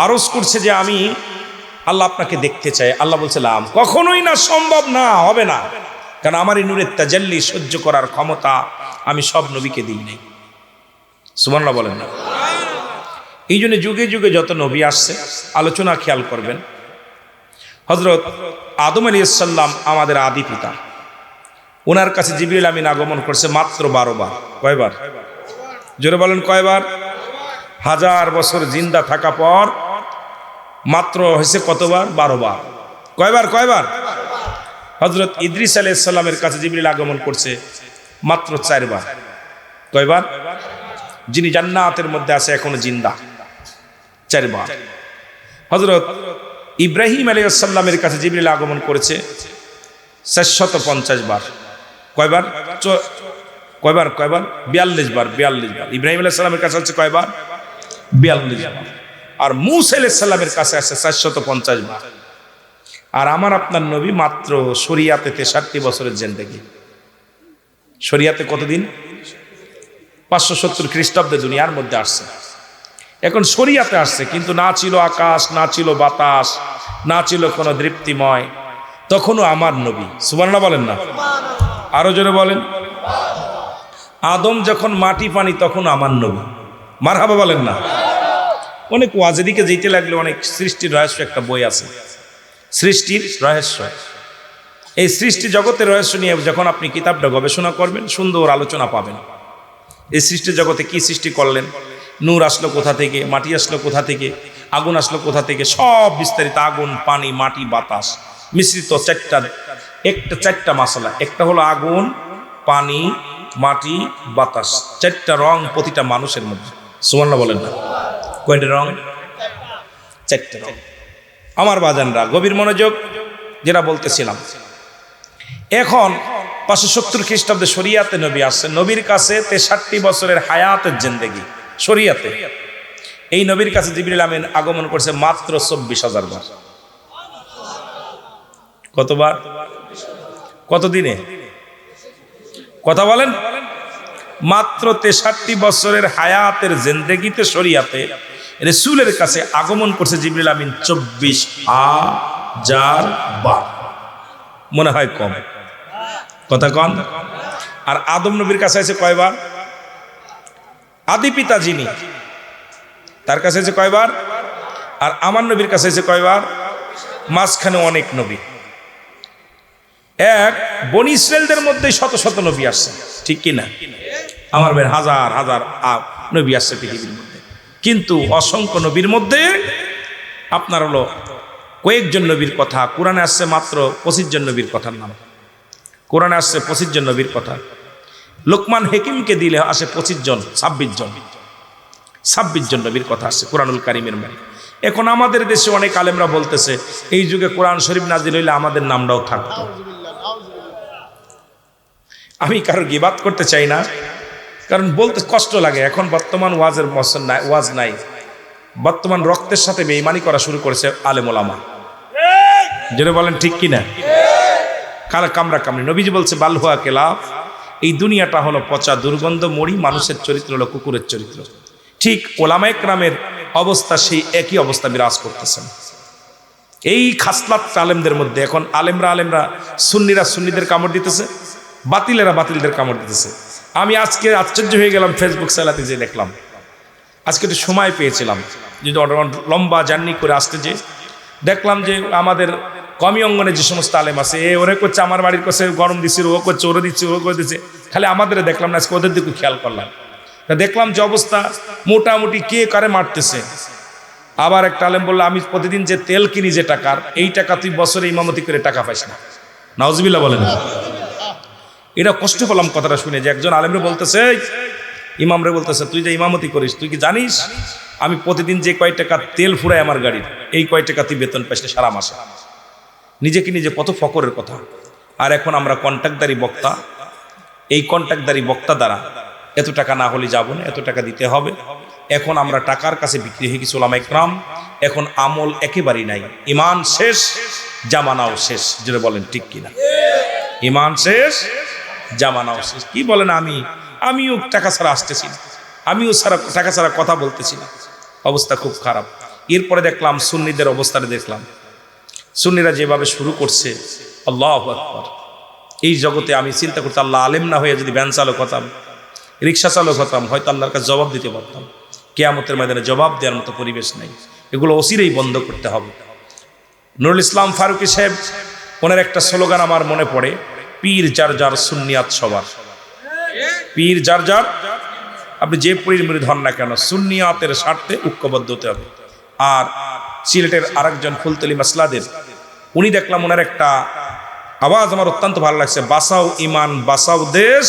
S1: আরজ করছে যে আমি আল্লাহ আপনাকে দেখতে চাই। আল্লাহ বলছে লাম, কখনোই না, সম্ভব না, হবে না। কারণ আমার এই নূরের তাজাল্লি সহ্য করার ক্ষমতা আমি সব নবীকে দিই নাই। সুবহানাল্লাহ বলেন না। এই জন্য যুগে যুগে যত নবী আসছে, আলোচনা খেয়াল করবেন। হযরত আদম আলাইহিস সালাম আমাদের আদি পিতা, ওনার কাছে জিবরিল আমিন আগমন করছে মাত্র 12 বার। কয়বার? জোরে বলেন কয়বার? 1000 বছর জিন্দা থাকা পর মাত্র হয়েছে কতবার? 12 বার। কয়বার? হযরত ইদ্রিস আলাইহিস সালামের কাছে জিবরিল আগমন করছে মাত্র 4 বার। কয়বার? যিনি জান্নাতের মধ্যে আছে এখনো জিন্দা, 4 বার। হযরত ইব্রাহিম আলাইহিস সালামের কাছে জিবরিল আগমন করেছে 450 বার। কয়বার? কয়বার 42 বার। ইব্রাহিম আলাইহিস সালামের কাছে আছে কয়বার? 42 বার। আর মূসা আলাইহিস সালামের কাছে আছে 450 বার। আর আমার আপনার নবী মাত্র শরিয়াতে 63 বছরের জিন্দেগি। শরিয়াতে কতদিন? 570 খ্রিস্টাব্দে দুনিয়ার মধ্যে আসছে। এখন শরিয়াতে আসছে, কিন্তু না ছিল আকাশ, না ছিল বাতাস, না ছিল কোনো দৃপ্তিময়। তখনও আমার নবী। সুবহানাল্লাহ বলেন না? আরো জোরে বলেন। আদম যখন মাটি পানি তখন আমার নবী। মারহাবা বলেন না? অনেক ওয়াজের দিকে যেতে লাগলে অনেক সৃষ্টির রহস্য একটা বই আছে, সৃষ্টির রহস্য। এই সৃষ্টি জগতের রহস্য নিয়ে যখন আপনি কিতাবটা গবেষণা করবেন, সুন্দর আলোচনা পাবেন। এই সৃষ্টি জগতে কি সৃষ্টি করলেন, নূর আসলো কোথা থেকে, মাটি আসলো কোথা থেকে, আগুন আসলো কোথা থেকে, সব বিস্তারিত। আগুন, পানি, মাটি, বাতাস মিশ্রিত চারটা মশলা। একটা হলো আগুন, পানি, মাটি, বাতাস। চারটা রং প্রতিটা মানুষের মধ্যে। সুবহানাল্লাহ বলেন না? কয়টা রং? চারটা রং। আমার বাজানরা গভীর মনোযোগ, যেটা বলতেছিলাম। এখন 570 খ্রিস্টাব্দে শরিয়াতে নবী আসছে। নবীর কাছে 63 বছরের হায়াতের জিন্দেগি শরিয়াতে। এই নবীর কাছে জিবরিল আমিন আগমন করছে মাত্র 24,000 বার। কতবার? কত দিনে? কথা বলেন। মাত্র 63 বছরের হায়াতের জিন্দেগিতে শরিয়াতে রাসূলের কাছে আগমন করছে জিবরিল আমিন 24,000 বার। মনে হয় কম? কথা কন। আর আদম নবীর কাছে আছে কয়বার? আদি পিতা যিনি, তার কাছে আছে কয়বার? আর আমার নবীর কাছে আছে কয়বার? মাঝখানে অনেক নবী। এক বনি ইসরায়েলদের মধ্যে শত শত নবী আসছে, ঠিক কি না? আমার ভাই হাজার হাজার নবী আসছে পৃথিবীর মধ্যে, কিন্তু অসংখ্য নবীর মধ্যে আপনার হলো কয়েকজন নবীর কথা কোরআনে আসছে। মাত্র 25 জন নবীর কথার নাম কোরআনে আসছে। 25 জন নবীর কথা। লোকমান হেকিমকে দিলে আসে 25 জন, 26 জন নবীর কথা আসছে কোরআনুল কারিমের মধ্যে। এখন আমাদের দেশে অনেক আলেমরা বলতেছে এই যুগে কোরআন শরীফ নাজিল হইলে আমাদের নামটাও থাকতো। আমি কারোর গিবাত করতে চাই না, কারণ বলতে কষ্ট লাগে। এখন বর্তমান ওয়াজের মসন নাই, ওয়াজ নাই। বর্তমান রক্তের সাথে বেঈমানি করা শুরু করেছে আলেম ওলামা। যেটা বলেন ঠিক কিনা? কারা কামড়া কামড়ি। নবীজি বলছে বাল হুয়া কেলাফ, এই দুনিয়াটা হলো পচা দুর্গন্ধ মরি, মানুষের চরিত্র হলো কুকুরের চরিত্র। ঠিক ওলামায়ে কেরামের অবস্থা সেই একই অবস্থা বিরাজ করতেছেন। এই খাসলাত আলেমদের মধ্যে এখন আলেমরা সুন্নিরা সুন্নিদের কামড় দিতেছে, বাতিলেরা বাতিলদের কামড় দিতেছে। আমি আজকে আশ্চর্য হয়ে গেলাম, ফেসবুক চালাতে যে দেখলাম, আজকে একটু সময় পেয়েছিলাম, যদি লম্বা জার্নি করে আসতে যে দেখলাম যে আমাদের কমি অঙ্গনে যে সমস্ত আলেম আছে, ওরে করছে আমার বাড়ির কাছে গরম দিচ্ছে, ও করছে, ওরে দিচ্ছে, ও করে দিচ্ছে, খালি আমাদের দেখলাম না, আজকে ওদের দিকে খেয়াল করলাম। তা দেখলাম যে অবস্থা, মোটামুটি কে কারে মারতেছে। আবার একটা আলেম বললো আমি প্রতিদিন যে তেল কিনি যে টাকার, এই টাকা তুই বছরে ইমামতি করে টাকা পাইস না। নাউজুবিল্লাহ বলেন। এটা কষ্ট পেলাম কথাটা শুনে, যে একজন আলেমরে বলতেছে, ইমামরে বলতেছে তুই যে ইমামতি করিস, তুই কি জানিস আমি প্রতিদিন যে কয় টাকা তেল ফুরাই আমার গাড়ির, এই কয় টাকা তুই বেতন পাইস না সারা মাসে। নিজেকে নিজে কত ফকরের কথা। আর এখন আমরা কন্ট্রাক্টদারি বক্তা, এই কন্ট্রাক্টদারি বক্তা দ্বারা এত টাকা না হলে যাব না, এত টাকা দিতে হবে। এখন আমরা টাকার কাছে বিক্রি হয়ে গেছি ওলামায়ে কেরাম। এখন আমল একেবারেই নাই, ইমান শেষ, জামানাও শেষ। যেটা বলেন ঠিক কিনা? ইমান শেষ, জামানাও শেষ। কি বলেন? আমিও টাকা ছাড়া আসতেছি না, আমিও টাকা ছাড়া কথা বলতেছি না। অবস্থা খুব খারাপ। এরপরে দেখলাম সুন্নিদের অবস্থাটা দেখলাম, সুন্নিরা যেভাবে শুরু করছে, আল্লাহু আকবার। এই জগতে আমি চিন্তা করতে, আল্লাহ আলেম না হয়ে যদি ভ্যান চালক হতাম, রিক্সা চালক হতাম, হয়তো আল্লাহর কাছে জবাব দিতে পারতাম। কিয়ামতের ময়দানে জবাব দেওয়ার মতো পরিবেশ নাই। এগুলো অচিরেই বন্ধ করতে হবে। নুরুল ইসলাম ফারুকী সাহেব, ওনার একটা স্লোগান আমার মনে পড়ে, পীর যার যার সুন্নিয়াত সবার। পীর যার যার, আপনি যে পীর মুরিদ হন না কেন, সুন্নিয়াতের স্বার্থে ঐক্যবদ্ধ হতে হবে। আর সিলেটের আরেকজন ফুলতলি মাসলাদের, উনি দেখলাম ওনার একটা আওয়াজ আমার অত্যন্ত ভালো লাগছে, বাঁচাও ইমান বাঁচাও দেশ,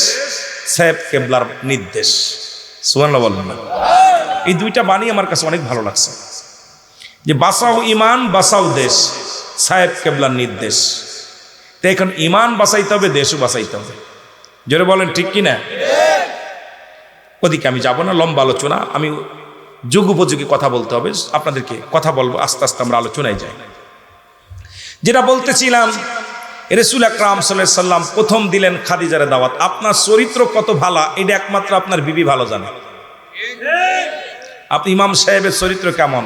S1: সাহেব কেবলার নির্দেশ। সুবহানাল্লাহ বলেন না? এই দুইটা বাণী আমার কাছে অনেক ভালো লাগছে, যে বাঁচাও ইমান বাঁচাও দেশ, সাহেব কেবলার নির্দেশ। তো তো এখন ইমান বাঁচাইতে হবে, দেশও বাঁচাইতে হবে। জোরে বলেন ঠিক কিনা? ওদিকে আমি যাব না, লম্বা আলোচনা, আমি যুগ উপযোগী কথা বলতে হবে আপনাদেরকে, কথা বলবো আস্তে আস্তে আমরা আলোচনায় যাই। যেটা বলতেছিলাম, রাসূল আকরাম সাল্লাল্লাহু আলাইহি সাল্লাম প্রথম দিলেন খাদিজার দাওয়াত। আপনার চরিত্র কত ভালো এটা একমাত্র আপনার বিবি ভালো জানে। আপনি ইমাম সাহেবের চরিত্র কেমন,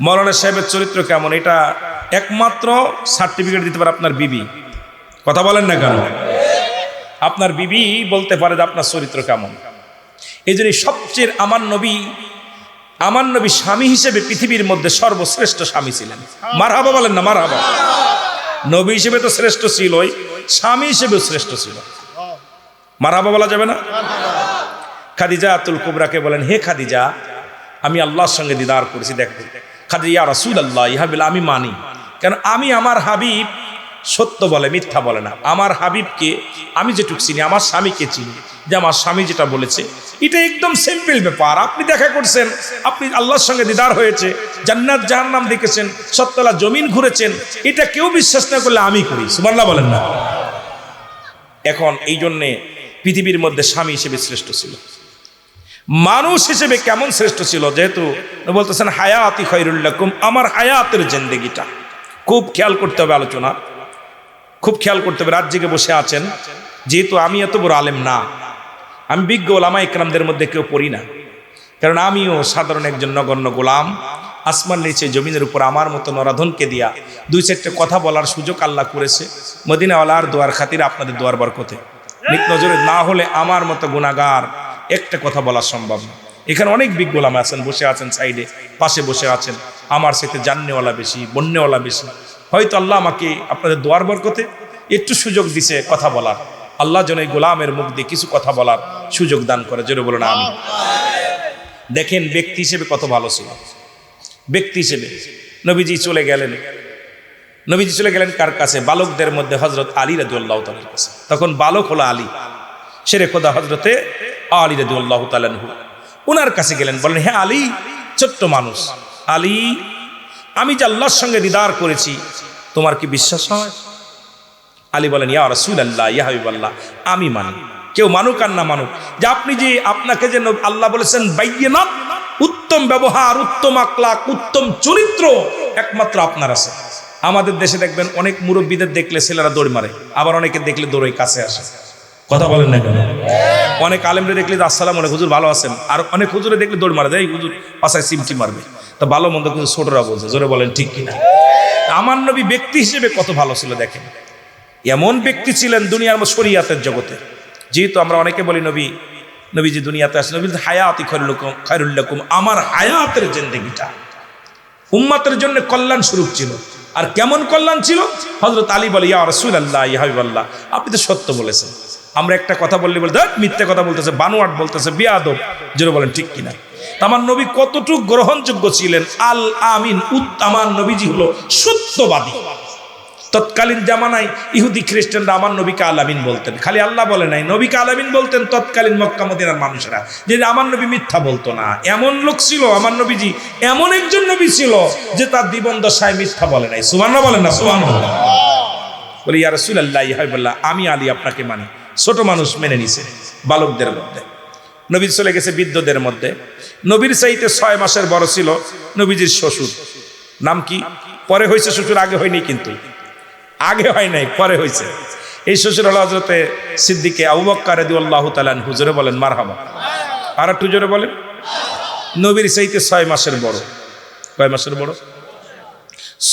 S1: মৌলানা সাহেবের চরিত্র কেমন, এটা একমাত্র সার্টিফিকেট দিতে পারে আপনার বিবি। কথা বলেন না কেন? আপনার বিবি বলতে পারে যে আপনার চরিত্র কেমন। এই জন্য সবচেয়ে আমার নবী স্বামী হিসেবে পৃথিবীর মধ্যে সর্বশ্রেষ্ঠ স্বামী ছিলেন। মারহাবা বলেন না? মারহাবা। নবী হিসেবে তো শ্রেষ্ঠ ছিলই, স্বামী হিসেবেও শ্রেষ্ঠ ছিল। মারহাবা বলা যাবে না? খাদিজাতুল কুবরাকে বলেন, হে খাদিজা, আমি আল্লাহর সঙ্গে দিদার করেছি। দেখো খাদিজা, ইয়া রাসূলুল্লাহ, ইহা বলে আমি মানি, কারণ আমি আমার হাবিব সত্য বলে, মিথ্যা বলে না। আমার হাবিবকে আমি যেটুক চিনি, আমার স্বামীকে চিনি, যে আমার স্বামী যেটা বলেছে এটা একদম সিম্পল ব্যাপার। আপনি দেখা করছেন, আপনি আল্লাহর সঙ্গে দিদার হয়েছে, জান্নাত জাহান্নাম দেখেছেন, সত্তলা জমিন ঘুরেছেন, এটা কেউ বিশ্বাস না করলে আমি করি। সুবহানাল্লাহ বলেন না? এখন এই জন্যে পৃথিবীর মধ্যে স্বামী হিসেবে শ্রেষ্ঠ ছিল। মানুষ হিসেবে কেমন শ্রেষ্ঠ ছিল, যেহেতু বলতেছেন হায়াতি খায়রুল লাকুম, আমার হায়াতের জিন্দেগিটা খুব খেয়াল করতে হবে, আলোচনা খুব খেয়াল করতে হবে। রাত জেগে বসে আছেন, যেহেতু আমি এত বড় আলেম না, আমি বিজ্ঞ ওলামা ইকরামদের মধ্যে কেউ পড়ি না, কারণ আমিও সাধারণ একজন নগণ্য গোলাম। আসমান নিচে জমিনের উপর আমার মতো নরাধনকে দিয়া দুই চারটে কথা বলার সুযোগ আল্লাহ করেছে মদিনাওয়ালার দোয়ার খাতির, আপনাদের দোয়ার বরকতে। নিক নজরে না হলে আমার মতো গুনাহগার একটা কথা বলা সম্ভব না। এখানে অনেক বিজ্ঞ ওলামা আছেন, বসে আছেন সাইডে, পাশে বসে আছেন, আমার সাথে জাননেওয়ালা বেশি, বন্যওয়ালা বেশি। হয়তো আল্লাহ আমাকে আপনাদের দোয়ার বরকতে একটু সুযোগ দিছে কথা বলার। আল্লাহ যেন এই গোলামের মুখ দিয়ে কিছু কথা বলার সুযোগ দান করে। জোরে বলুন আমিন। দেখেন ব্যক্তি হিসেবে কত ভালো ছিল। ব্যক্তি হিসেবে নবীজি চলে গেলেন কার কাছে? বালকদের মধ্যে হযরত আলী রাদিয়াল্লাহু তাআলার কাছে। তখন বালক হলো আলী, শেরে খোদা হযরতে আলী রাদিয়াল্লাহু তাআলা আনহু। ওনার কাছে গেলেন, বললেন, হে আলী, ছোট্ট মানুষ আলী, আমি যে আল্লাহর সঙ্গে দিদার করেছি, তোমার কি বিশ্বাস হয়? আলী বলেন, ইয়া রাসূলুল্লাহ, ইয়া হাবিবাল্লাহ, আমি মানি। কেউ মানুক আর না মানুক, যে আপনি যে আপনাকে যে আল্লাহ বলেছেন বাইয়িনাত, উত্তম ব্যবহার, উত্তম আখলাক, উত্তম চরিত্র একমাত্র আপনার আছে। আমাদের দেশে দেখবেন অনেক মুরব্বীদের দেখলে ছেলেরা দৌড় মারে, আবার অনেকে দেখলে দৌড়ে কাছে আসে। কথা বলেন না কেন? অনেক আলেমরে দেখলে আসসালামু আলাইকুম হুজুর ভালো আছেন, আর অনেক হুজুরে দেখলে দৌড় মারে, এই হুজুর পাশায় সিমটি মারবে। তো ভালো মন্দ কিন্তু ছোটরা বলছে। জোরে বলেন ঠিক কিনা? আমার নবী ব্যক্তি হিসেবে কত ভালো ছিল দেখেন। এমন ব্যক্তি ছিলেন দুনিয়ার শরিয়াতের জগতে। যেহেতু আমরা অনেকে বলি নবীজি দুনিয়াতে আসেন, নবী হায়াতি খায়রুল লাকুম, আমার হায়াতের জিন্দেগিটা উম্মতের জন্য কল্যাণ স্বরূপ ছিল। আর কেমন কল্যাণ ছিল? হযরত আলী বলে, ইয়া রাসূলুল্লাহ, ইয়া হাবিবাল্লাহ, আপনি তো সত্য বলেছেন। আমরা একটা কথা বললে বলে মিথ্যে কথা বলতেছে, বানোয়াট বলতেছে, বেয়াদব। যেটা বলেন ঠিক কিনা? আমার নবী কতটুকু গ্রহণযোগ্য ছিলেন। আল আমিন, আমার নবীজি হলো সত্যবাদী। তৎকালীন জামানায় ইহুদি খ্রিস্টানরা আমার নবীকে আল আমিন বলতেন, খালি আল্লাহ বলে নাই, নবীকে আল আমিন বলতেন তৎকালীন মক্কা মদিনার মানুষেরা, যে আমার নবী মিথ্যা বলতো না। এমন লোক ছিল আমার নবীজি, এমন একজন নবী ছিল যে তার জীবন দশায় মিথ্যা বলে নাই। সুবহানাল্লাহ বলেন না? সুবহানাল্লাহ। বলি, ইয়া রাসূলুল্লাহ, ইয়া হাবিবাল্লাহ, আমি আলী আপনাকে মানি। ছোট মানুষ মেনে নিছে বালকদের মধ্যে। নবী চলে গেছে বৃদ্ধদের মধ্যে। নবীর চাইতে 6 মাসের বড় ছিল নবীজির শ্বশুর। নাম কি? পরে হয়েছে শ্বশুর, আগে হয়নি, কিন্তু আগে হয় নাই, পরে হয়েছে। এই শ্বশুর হলো হযরতে সিদ্দিকে আবু বকর রাদিয়াল্লাহু তাআলা আনহু। জোরে বলেন মারহাবা। আর একটু জোরে বলেন। নবীর চাইতে 6 মাসের বড়। কয় মাসের বড়?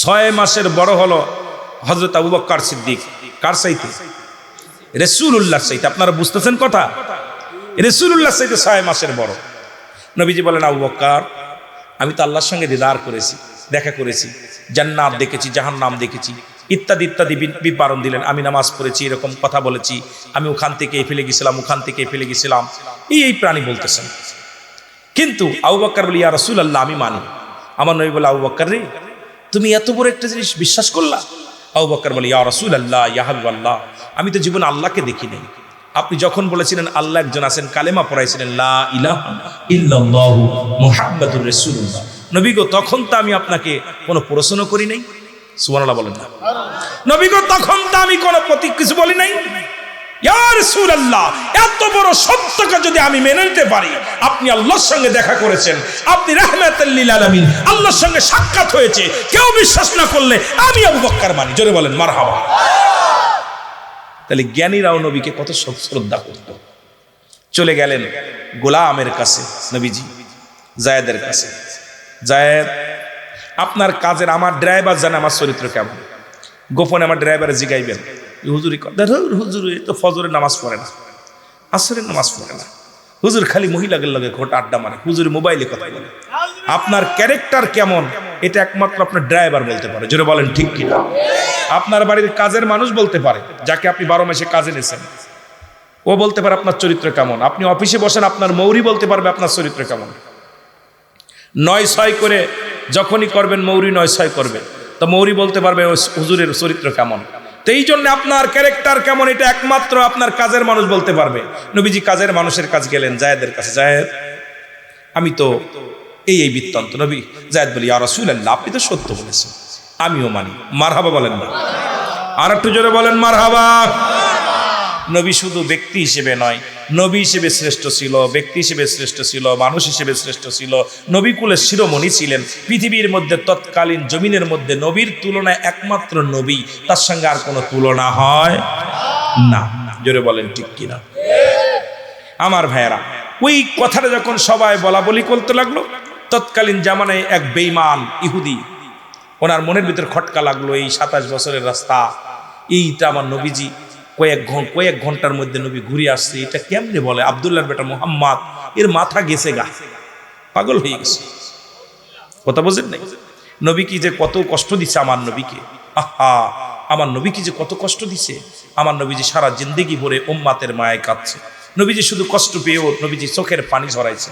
S1: 6 মাসের বড় হলো হযরত আবু বকর সিদ্দিক। কার চাইতে? রাসূলুল্লাহ চাইতে। আপনারা বুঝতেছেন কথা? রাসূলুল্লাহ চাইতে 6 মাসের বড়। নবীজি বলেন, আবু বকর, আমি তো আল্লাহর সঙ্গে দিদার করেছি, দেখা করেছি, জান্নাত দেখেছি, জাহান্নাম দেখেছি, ইত্যাদি ইত্যাদি বিবরণ দিলেন। আমি নামাজ পড়েছি, এরকম কথা বলেছি, আমি ওখান থেকে ফেলে গেছিলাম, ওখান থেকে ফেলে গেছিলাম, এই প্রাণী বলতেছেন। কিন্তু আবু বকর বলি, ইয়া রাসূলুল্লাহ, আমি মানি। আমার নবী বলে, আবু বকর রে, তুমি এত বড় একটা জিনিস বিশ্বাস করলা? আবু বকর বলে, ইয়া রাসূলুল্লাহ, ইয়া হাবিবাল্লাহ, আমি তো জীবনে আল্লাহকে দেখি নাই। আপনি যখন বলেছিলেন আল্লাহ একজন আছেন, কালেমা পড়াইছিলেন লা ইলাহা ইল্লাল্লাহু মুহাম্মাদুর রাসূলুল্লাহ, নবী গো, তখন তো আমি আপনাকে কোনো প্রশ্ন করি নাই। সুবহানাল্লাহ বলেন না? নবী গো তখন তো আমি কোনো প্রতীক কিছু বলি নাই। ইয়া রাসূলুল্লাহ, এত বড় সত্যকে যদি আমি মেনে নিতে পারি, আপনি আল্লাহর সঙ্গে দেখা করেছেন, আপনি রাহমাতুল লিল আলামিন, আল্লাহর সঙ্গে সাক্ষাৎ হয়েছে, কেউ বিশ্বাস না করলে আমি আবু বকর মানি। জোরে বলেন মারহাবা। তাহলে জ্ঞানীরাও নবীকে কত শ্রদ্ধা করত। চলে গেলেন গোলামের কাছে নবীজি, জায়েদের কাছে। জায়েদ, আপনার কাজের আমার ড্রাইভার জানে আমার চরিত্র কেমন। গোপনে আমার ড্রাইভারে জিগাইবেন, হুজুরি হুজুর তো ফজরের নামাজ পড়ে না, আসরের নামাজ পড়ে না, হুজুর খালি মহিলাদের লগে ঘোটা আড্ডা মারে, হুজুর মোবাইলে কথা বলে। আপনার ক্যারেক্টার কেমন এটা একমাত্র আপনার ড্রাইভার বলতে পারে। জোরে বলেন ঠিক কিনা? আপনার বাড়ির কাজের মানুষ বলতে পারে, যাকে আপনি 12 মাসে কাজে নিয়েছেন, ও বলতে পারে আপনার চরিত্র কেমন। আপনি অফিসে বসেন, আপনার মৌরি বলতে পারবে আপনার চরিত্র কেমন। 9-6 করে যখনই করবেন মৌরি 9-6 করবে, তো মৌরি বলতে পারবে হুজুরের চরিত্র কেমন। তো এই জন্য আপনার ক্যারেক্টার কেমন এটা একমাত্র আপনার কাজের মানুষ বলতে পারবে। নবীজি কাজের মানুষের কাছে গেলেন, জায়েদের কাছে। জায়েদ, আমি তো এই বৃত্তান্ত। নবী জায়েদ বলি, ইয়া রাসূলুল্লাহ, আপনি তো সত্য বলেছেন, আমিও মানি। মারহাবা বলেন না? আর একটু জোরে বলেন মারহাবা। নবী শুধু ব্যক্তি হিসেবে নয়, নবী হিসেবে শ্রেষ্ঠ ছিল, ব্যক্তি হিসেবে শ্রেষ্ঠ ছিল, মানুষ হিসেবে শ্রেষ্ঠ ছিল। নবী কুলের শিরোমণি ছিলেন। পৃথিবীর মধ্যে তৎকালীন জমিনের মধ্যে নবীর তুলনায় একমাত্র নবী, তার সঙ্গে আর কোনো তুলনা হয় না। জোরে বলেন ঠিক কিনা? আমার ভাইয়েরা, ওই কথাটা যখন সবাই বলা বলি করতে লাগলো, তৎকালীন জামানায় এক বেঈমান ইহুদি, ওনার মনের ভিতরে খটকা লাগলো, এই 27 বছরের রাস্তা, এইটা আমার নবীজি কয়েক ঘন্টার মধ্যে নবী ঘুরে আসছে, এটা কেমনে বলে? আব্দুল্লাহর বেটা মুহাম্মদ, এর মাথা গেছে গা, পাগল হয়ে গেছে। কথা বুঝেন নাই? নবী কি যে কত কষ্ট দিছে আমার নবীকে, আহা, আমার নবী কি যে কত কষ্ট দিছে। আমার নবীজি সারা জিন্দেগি ভরে উম্মাতের মায়ায় কাঁদছে। নবীজি শুধু কষ্ট পেয়েও নবীজি চোখের পানি ঝরাইছে।